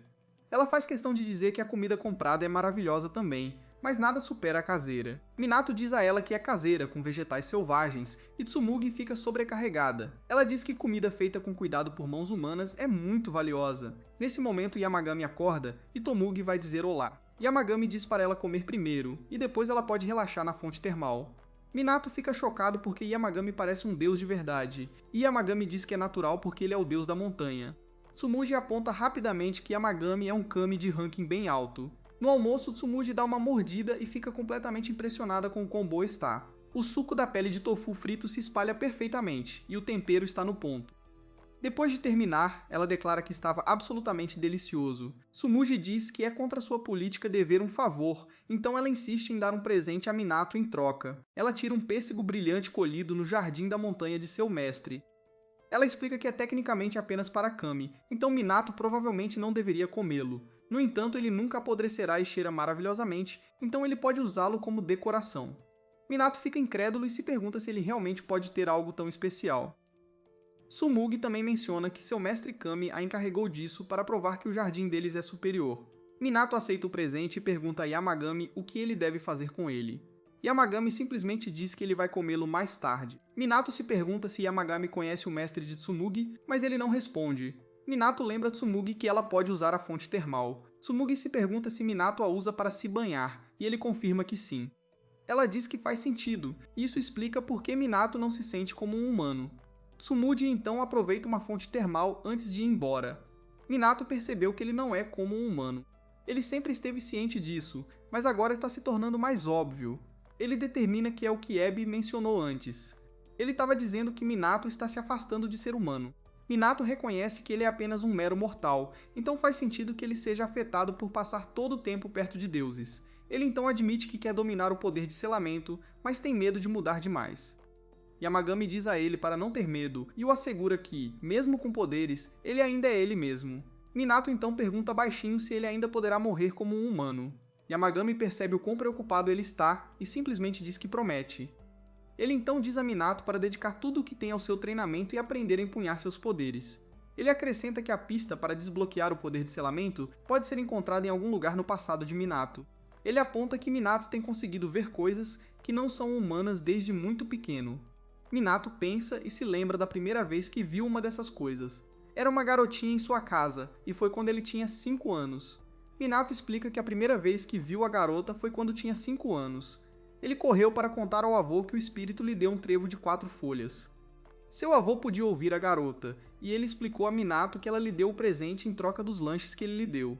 Speaker 1: Ela faz questão de dizer que a comida comprada é maravilhosa também, mas nada supera a caseira. Minato diz a ela que é caseira, com vegetais selvagens, e Tsumugi fica sobrecarregada. Ela diz que comida feita com cuidado por mãos humanas é muito valiosa. Nesse momento, Yamagami acorda e Tomugi vai dizer olá. Yamagami diz para ela comer primeiro, e depois ela pode relaxar na fonte termal. Minato fica chocado porque Yamagami parece um deus de verdade, e Yamagami diz que é natural porque ele é o deus da montanha. Tsumugi aponta rapidamente que Yamagami é um kami de ranking bem alto. No almoço, Tsumugi dá uma mordida e fica completamente impressionada com o quão boa está. O suco da pele de tofu frito se espalha perfeitamente, e o tempero está no ponto. Depois de terminar, ela declara que estava absolutamente delicioso. Tsumugi diz que é contra sua política dever um favor, então ela insiste em dar um presente a Minato em troca. Ela tira um pêssego brilhante colhido no jardim da montanha de seu mestre. Ela explica que é tecnicamente apenas para Kami, então Minato provavelmente não deveria comê-lo. No entanto, ele nunca apodrecerá e cheira maravilhosamente, então ele pode usá-lo como decoração. Minato fica incrédulo e se pergunta se ele realmente pode ter algo tão especial. Tsumugi também menciona que seu mestre Kami a encarregou disso para provar que o jardim deles é superior. Minato aceita o presente e pergunta a Yamagami o que ele deve fazer com ele. Yamagami simplesmente diz que ele vai comê-lo mais tarde. Minato se pergunta se Yamagami conhece o mestre de Tsumugi, mas ele não responde. Minato lembra Tsumugi que ela pode usar a fonte termal. Tsumugi se pergunta se Minato a usa para se banhar, e ele confirma que sim. Ela diz que faz sentido, e isso explica por que Minato não se sente como um humano. Tsumugi então aproveita uma fonte termal antes de ir embora. Minato percebeu que ele não é como um humano. Ele sempre esteve ciente disso, mas agora está se tornando mais óbvio. Ele determina que é o que Ebi mencionou antes. Ele estava dizendo que Minato está se afastando de ser humano. Minato reconhece que ele é apenas um mero mortal, então faz sentido que ele seja afetado por passar todo o tempo perto de deuses. Ele então admite que quer dominar o poder de selamento, mas tem medo de mudar demais. Yamagami diz a ele para não ter medo e o assegura que, mesmo com poderes, ele ainda é ele mesmo. Minato então pergunta baixinho se ele ainda poderá morrer como um humano. Yamagami percebe o quão preocupado ele está e simplesmente diz que promete. Ele então diz a Minato para dedicar tudo o que tem ao seu treinamento e aprender a empunhar seus poderes. Ele acrescenta que a pista para desbloquear o poder de selamento pode ser encontrada em algum lugar no passado de Minato. Ele aponta que Minato tem conseguido ver coisas que não são humanas desde muito pequeno. Minato pensa e se lembra da primeira vez que viu uma dessas coisas. Era uma garotinha em sua casa, e foi quando ele tinha 5 anos. Minato explica que a primeira vez que viu a garota foi quando tinha 5 anos. Ele correu para contar ao avô que o espírito lhe deu um trevo de 4 folhas. Seu avô podia ouvir a garota, e ele explicou a Minato que ela lhe deu o presente em troca dos lanches que ele lhe deu.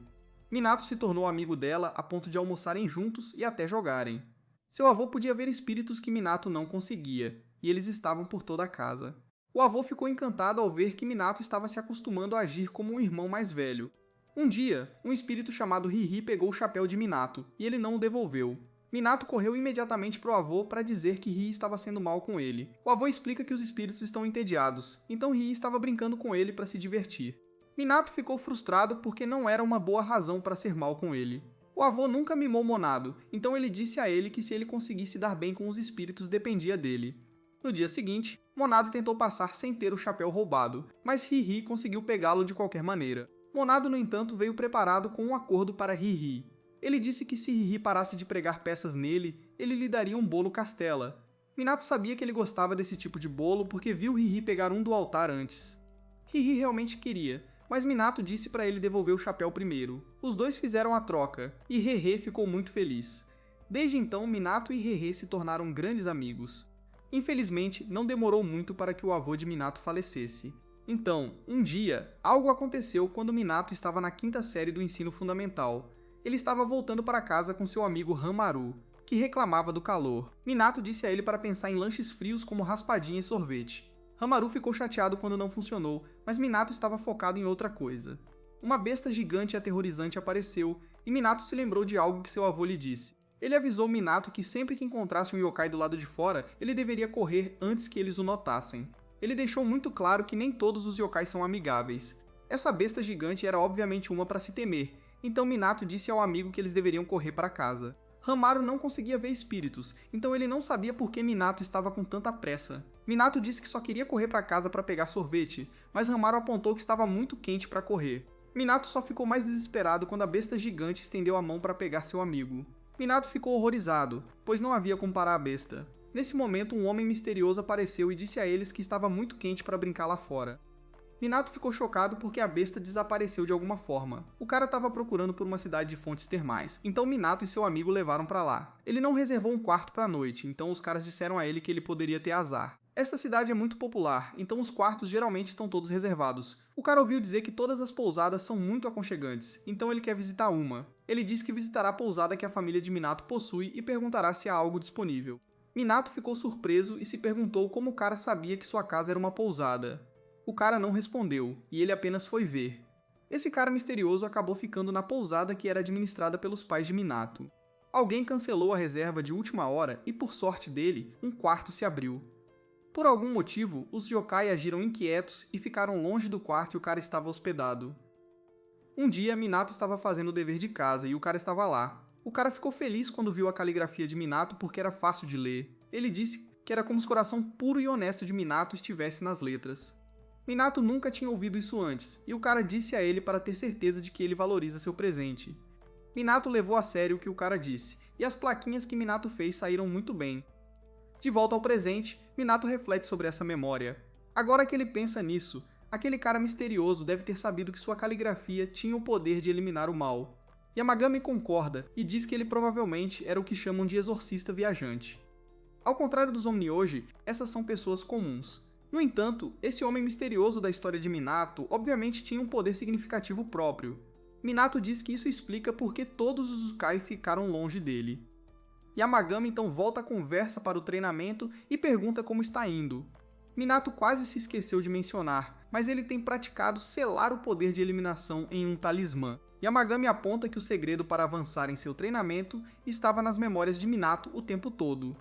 Speaker 1: Minato se tornou amigo dela a ponto de almoçarem juntos e até jogarem. Seu avô podia ver espíritos que Minato não conseguia, e eles estavam por toda a casa. O avô ficou encantado ao ver que Minato estava se acostumando a agir como um irmão mais velho. Um dia, um espírito chamado Rihi pegou o chapéu de Minato, e ele não o devolveu. Minato correu imediatamente para o avô para dizer que Rihi estava sendo mal com ele. O avô explica que os espíritos estão entediados, então Rihi estava brincando com ele para se divertir. Minato ficou frustrado porque não era uma boa razão para ser mal com ele. O avô nunca mimou Monado, então ele disse a ele que se ele conseguisse dar bem com os espíritos dependia dele. No dia seguinte, Monado tentou passar sem ter o chapéu roubado, mas Rihi conseguiu pegá-lo de qualquer maneira. Monado, no entanto, veio preparado com um acordo para Rihi. Ele disse que se Rihi parasse de pregar peças nele, ele lhe daria um bolo castela. Minato sabia que ele gostava desse tipo de bolo porque viu Rihi pegar um do altar antes. Rihi realmente queria, mas Minato disse para ele devolver o chapéu primeiro. Os dois fizeram a troca, e Hehe ficou muito feliz. Desde então, Minato e Hehe se tornaram grandes amigos. Infelizmente, não demorou muito para que o avô de Minato falecesse. Então, um dia, algo aconteceu quando Minato estava na 5ª série do ensino fundamental. Ele estava voltando para casa com seu amigo Hamaru, que reclamava do calor. Minato disse a ele para pensar em lanches frios como raspadinha e sorvete. Hamaru ficou chateado quando não funcionou, mas Minato estava focado em outra coisa. Uma besta gigante e aterrorizante apareceu, e Minato se lembrou de algo que seu avô lhe disse. Ele avisou Minato que sempre que encontrasse um yokai do lado de fora, ele deveria correr antes que eles o notassem. Ele deixou muito claro que nem todos os yokais são amigáveis. Essa besta gigante era obviamente uma para se temer, então Minato disse ao amigo que eles deveriam correr para casa. Hamaru não conseguia ver espíritos, então ele não sabia por que Minato estava com tanta pressa. Minato disse que só queria correr para casa para pegar sorvete, mas Hamaru apontou que estava muito quente para correr. Minato só ficou mais desesperado quando a besta gigante estendeu a mão para pegar seu amigo. Minato ficou horrorizado, pois não havia como parar a besta. Nesse momento, um homem misterioso apareceu e disse a eles que estava muito quente para brincar lá fora. Minato ficou chocado porque a besta desapareceu de alguma forma. O cara estava procurando por uma cidade de fontes termais, então Minato e seu amigo levaram para lá. Ele não reservou um quarto para a noite, então os caras disseram a ele que ele poderia ter azar. Esta cidade é muito popular, então os quartos geralmente estão todos reservados. O cara ouviu dizer que todas as pousadas são muito aconchegantes, então ele quer visitar uma. Ele diz que visitará a pousada que a família de Minato possui e perguntará se há algo disponível. Minato ficou surpreso e se perguntou como o cara sabia que sua casa era uma pousada. O cara não respondeu, e ele apenas foi ver. Esse cara misterioso acabou ficando na pousada que era administrada pelos pais de Minato. Alguém cancelou a reserva de última hora e, por sorte dele, um quarto se abriu. Por algum motivo, os yokai agiram inquietos e ficaram longe do quarto e o cara estava hospedado. Um dia, Minato estava fazendo o dever de casa e o cara estava lá. O cara ficou feliz quando viu a caligrafia de Minato porque era fácil de ler. Ele disse que era como se o coração puro e honesto de Minato estivesse nas letras. Minato nunca tinha ouvido isso antes, e o cara disse a ele para ter certeza de que ele valoriza seu presente. Minato levou a sério o que o cara disse, e as plaquinhas que Minato fez saíram muito bem. De volta ao presente, Minato reflete sobre essa memória. Agora que ele pensa nisso, aquele cara misterioso deve ter sabido que sua caligrafia tinha o poder de eliminar o mal. Yamagami concorda e diz que ele provavelmente era o que chamam de exorcista viajante. Ao contrário dos Onmyoji, essas são pessoas comuns. No entanto, esse homem misterioso da história de Minato obviamente tinha um poder significativo próprio. Minato diz que isso explica por que todos os Usukai ficaram longe dele. Yamagami então volta a conversa para o treinamento e pergunta como está indo. Minato quase se esqueceu de mencionar, mas ele tem praticado selar o poder de eliminação em um talismã. Yamagami aponta que o segredo para avançar em seu treinamento estava nas memórias de Minato o tempo todo.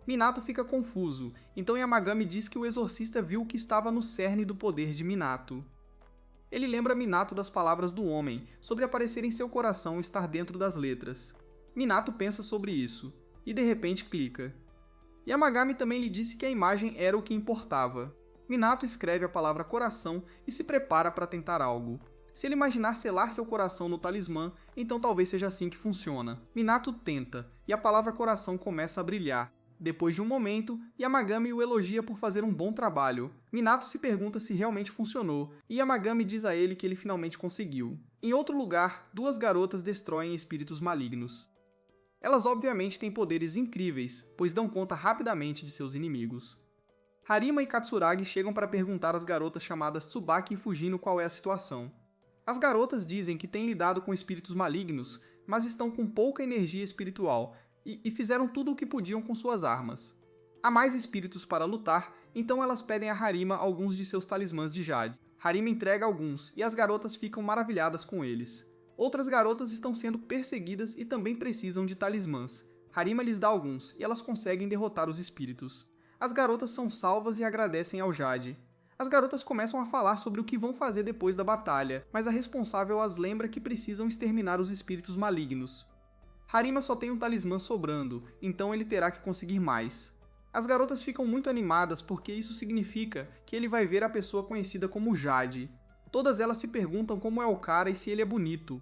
Speaker 1: Minato fica confuso, então Yamagami diz que o exorcista viu o que estava no cerne do poder de Minato. Ele lembra Minato das palavras do homem, sobre aparecer em seu coração e estar dentro das letras. Minato pensa sobre isso, e de repente clica. Yamagami também lhe disse que a imagem era o que importava. Minato escreve a palavra coração e se prepara para tentar algo. Se ele imaginar selar seu coração no talismã, então talvez seja assim que funciona. Minato tenta, e a palavra coração começa a brilhar. Depois de um momento, Yamagami o elogia por fazer um bom trabalho. Minato se pergunta se realmente funcionou, e Yamagami diz a ele que ele finalmente conseguiu. Em outro lugar, duas garotas destroem espíritos malignos. Elas obviamente têm poderes incríveis, pois dão conta rapidamente de seus inimigos. Harima e Katsuragi chegam para perguntar às garotas chamadas Tsubaki e Fujino qual é a situação. As garotas dizem que têm lidado com espíritos malignos, mas estão com pouca energia espiritual, e fizeram tudo o que podiam com suas armas. Há mais espíritos para lutar, então elas pedem a Harima alguns de seus talismãs de jade. Harima entrega alguns, e as garotas ficam maravilhadas com eles. Outras garotas estão sendo perseguidas e também precisam de talismãs. Harima lhes dá alguns, e elas conseguem derrotar os espíritos. As garotas são salvas e agradecem ao Jade. As garotas começam a falar sobre o que vão fazer depois da batalha, mas a responsável as lembra que precisam exterminar os espíritos malignos. Harima só tem um talismã sobrando, então ele terá que conseguir mais. As garotas ficam muito animadas porque isso significa que ele vai ver a pessoa conhecida como Jade. Todas elas se perguntam como é o cara e se ele é bonito.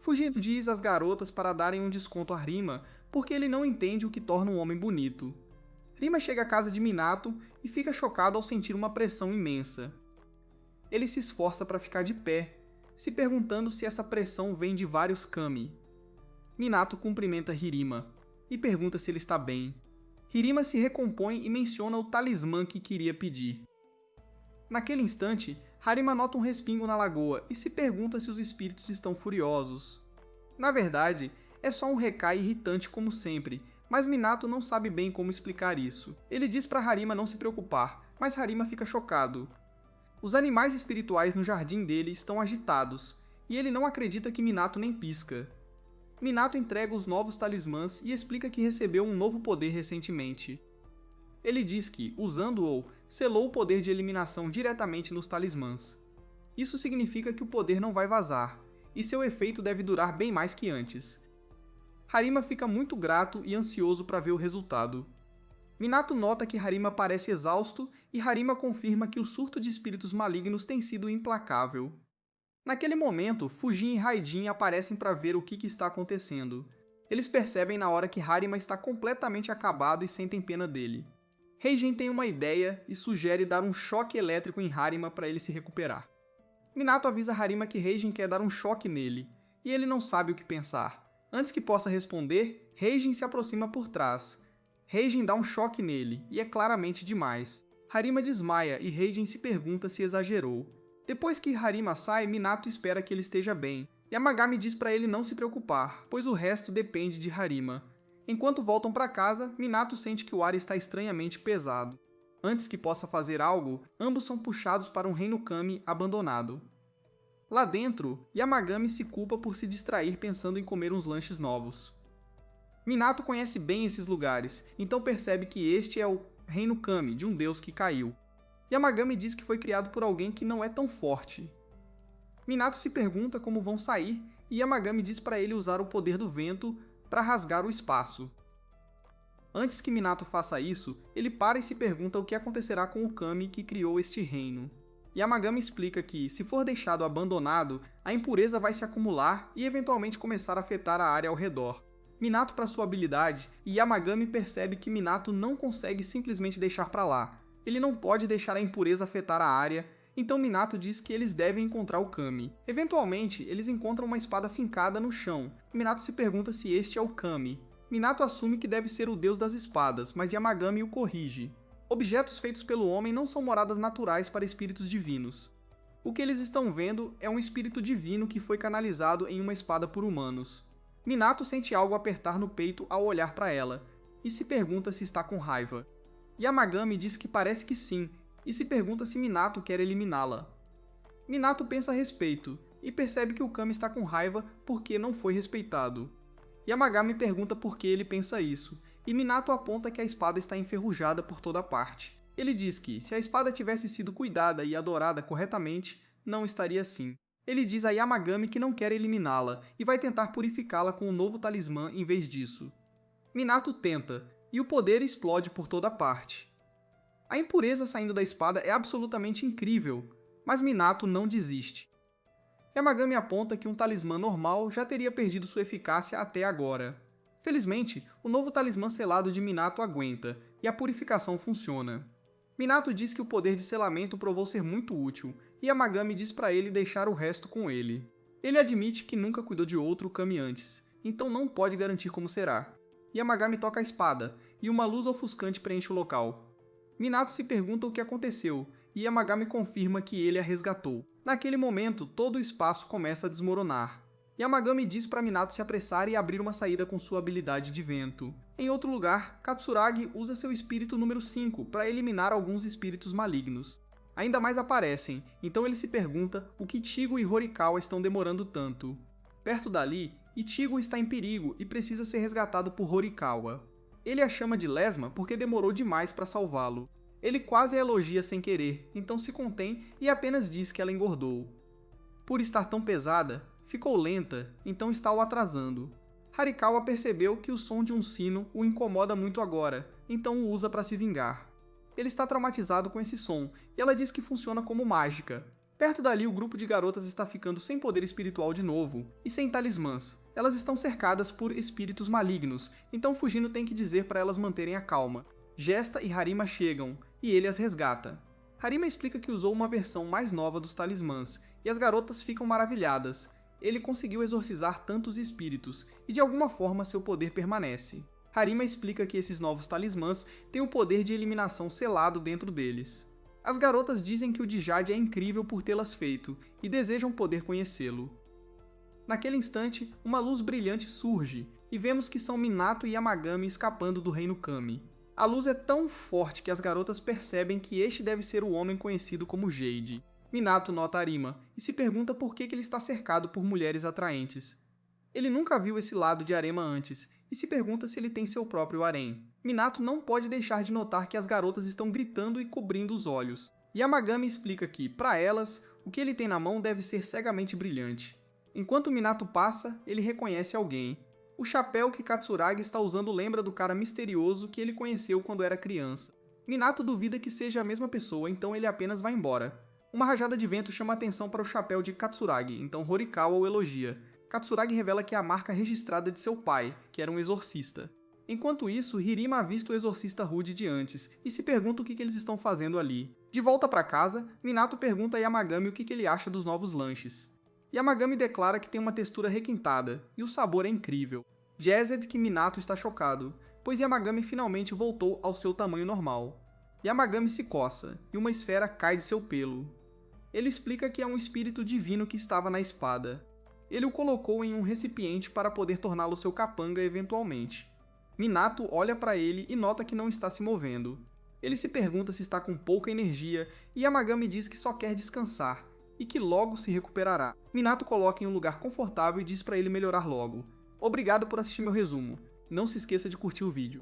Speaker 1: Fujino diz às garotas para darem um desconto a Rima porque ele não entende o que torna um homem bonito. Rima chega à casa de Minato e fica chocado ao sentir uma pressão imensa. Ele se esforça para ficar de pé, se perguntando se essa pressão vem de vários kami. Minato cumprimenta Hirima e pergunta se ele está bem. Hirima se recompõe e menciona o talismã que queria pedir. Naquele instante, Harima nota um respingo na lagoa e se pergunta se os espíritos estão furiosos. Na verdade, é só um recai irritante como sempre, mas Minato não sabe bem como explicar isso. Ele diz para Harima não se preocupar, mas Harima fica chocado. Os animais espirituais no jardim dele estão agitados, e ele não acredita que Minato nem pisca. Minato entrega os novos talismãs e explica que recebeu um novo poder recentemente. Ele diz que, usando-o, selou o poder de eliminação diretamente nos talismãs. Isso significa que o poder não vai vazar, e seu efeito deve durar bem mais que antes. Harima fica muito grato e ansioso para ver o resultado. Minato nota que Harima parece exausto e Harima confirma que o surto de espíritos malignos tem sido implacável. Naquele momento, Fujin e Raijin aparecem para ver o que está acontecendo. Eles percebem na hora que Harima está completamente acabado e sentem pena dele. Heijin tem uma ideia e sugere dar um choque elétrico em Harima para ele se recuperar. Minato avisa Harima que Heijin quer dar um choque nele, e ele não sabe o que pensar. Antes que possa responder, Heijin se aproxima por trás. Heijin dá um choque nele, e é claramente demais. Harima desmaia e Heijin se pergunta se exagerou. Depois que Harima sai, Minato espera que ele esteja bem. Yamagami diz para ele não se preocupar, pois o resto depende de Harima. Enquanto voltam para casa, Minato sente que o ar está estranhamente pesado. Antes que possa fazer algo, ambos são puxados para um reino Kami abandonado. Lá dentro, Yamagami se culpa por se distrair pensando em comer uns lanches novos. Minato conhece bem esses lugares, então percebe que este é o reino Kami, de um deus que caiu. Yamagami diz que foi criado por alguém que não é tão forte. Minato se pergunta como vão sair, e Yamagami diz para ele usar o poder do vento para rasgar o espaço. Antes que Minato faça isso, ele para e se pergunta o que acontecerá com o Kami que criou este reino. Yamagami explica que, se for deixado abandonado, a impureza vai se acumular e eventualmente começar a afetar a área ao redor. Minato para sua habilidade, e Yamagami percebe que Minato não consegue simplesmente deixar para lá. Ele não pode deixar a impureza afetar a área, então Minato diz que eles devem encontrar o Kami. Eventualmente, eles encontram uma espada fincada no chão. Minato se pergunta se este é o Kami. Minato assume que deve ser o deus das espadas, mas Yamagami o corrige. Objetos feitos pelo homem não são moradas naturais para espíritos divinos. O que eles estão vendo é um espírito divino que foi canalizado em uma espada por humanos. Minato sente algo apertar no peito ao olhar para ela, e se pergunta se está com raiva. Yamagami diz que parece que sim, e se pergunta se Minato quer eliminá-la. Minato pensa a respeito, e percebe que o Kami está com raiva porque não foi respeitado. Yamagami pergunta por que ele pensa isso, e Minato aponta que a espada está enferrujada por toda parte. Ele diz que, se a espada tivesse sido cuidada e adorada corretamente, não estaria assim. Ele diz a Yamagami que não quer eliminá-la, e vai tentar purificá-la com um novo talismã em vez disso. Minato tenta, e o poder explode por toda parte. A impureza saindo da espada é absolutamente incrível, mas Minato não desiste. Yamagami aponta que um talismã normal já teria perdido sua eficácia até agora. Felizmente, o novo talismã selado de Minato aguenta, e a purificação funciona. Minato diz que o poder de selamento provou ser muito útil, e Yamagami diz para ele deixar o resto com ele. Ele admite que nunca cuidou de outro Kami antes, então não pode garantir como será. Yamagami toca a espada, e uma luz ofuscante preenche o local. Minato se pergunta o que aconteceu, e Yamagami confirma que ele a resgatou. Naquele momento, todo o espaço começa a desmoronar. Yamagami diz para Minato se apressar e abrir uma saída com sua habilidade de vento. Em outro lugar, Katsuragi usa seu espírito número 5 para eliminar alguns espíritos malignos. Ainda mais aparecem, então ele se pergunta o que Ichigo e Horikawa estão demorando tanto. Perto dali, Ichigo está em perigo e precisa ser resgatado por Horikawa. Ele a chama de lesma porque demorou demais para salvá-lo. Ele quase a elogia sem querer, então se contém e apenas diz que ela engordou. Por estar tão pesada, ficou lenta, então está o atrasando. Horikawa percebeu que o som de um sino o incomoda muito agora, então o usa para se vingar. Ele está traumatizado com esse som, e ela diz que funciona como mágica. Perto dali, o grupo de garotas está ficando sem poder espiritual de novo, e sem talismãs. Elas estão cercadas por espíritos malignos, então Fujino tem que dizer para elas manterem a calma. Gesta e Harima chegam, e ele as resgata. Harima explica que usou uma versão mais nova dos talismãs, e as garotas ficam maravilhadas. Ele conseguiu exorcizar tantos espíritos, e de alguma forma seu poder permanece. Harima explica que esses novos talismãs têm o poder de eliminação selado dentro deles. As garotas dizem que o de Jade é incrível por tê-las feito, e desejam poder conhecê-lo. Naquele instante, uma luz brilhante surge, e vemos que são Minato e Yamagami escapando do reino Kami. A luz é tão forte que as garotas percebem que este deve ser o homem conhecido como Jade. Minato nota Harima, e se pergunta por que ele está cercado por mulheres atraentes. Ele nunca viu esse lado de Arema antes, e se pergunta se ele tem seu próprio harém. Minato não pode deixar de notar que as garotas estão gritando e cobrindo os olhos. Yamagami explica que, para elas, o que ele tem na mão deve ser cegamente brilhante. Enquanto Minato passa, ele reconhece alguém. O chapéu que Katsuragi está usando lembra do cara misterioso que ele conheceu quando era criança. Minato duvida que seja a mesma pessoa, então ele apenas vai embora. Uma rajada de vento chama a atenção para o chapéu de Katsuragi, então Horikawa o elogia. Katsuragi revela que é a marca registrada de seu pai, que era um exorcista. Enquanto isso, Hirima avista o exorcista Rude de antes e se pergunta o que eles estão fazendo ali. De volta para casa, Minato pergunta a Yamagami o que ele acha dos novos lanches. Yamagami declara que tem uma textura requintada e o sabor é incrível. Jazz é de que Minato está chocado, pois Yamagami finalmente voltou ao seu tamanho normal. Yamagami se coça e uma esfera cai de seu pelo. Ele explica que é um espírito divino que estava na espada. Ele o colocou em um recipiente para poder torná-lo seu capanga eventualmente. Minato olha para ele e nota que não está se movendo. Ele se pergunta se está com pouca energia e Yamagami diz que só quer descansar e que logo se recuperará. Minato coloca em um lugar confortável e diz para ele melhorar logo. Obrigado por assistir meu resumo. Não se esqueça de curtir o vídeo.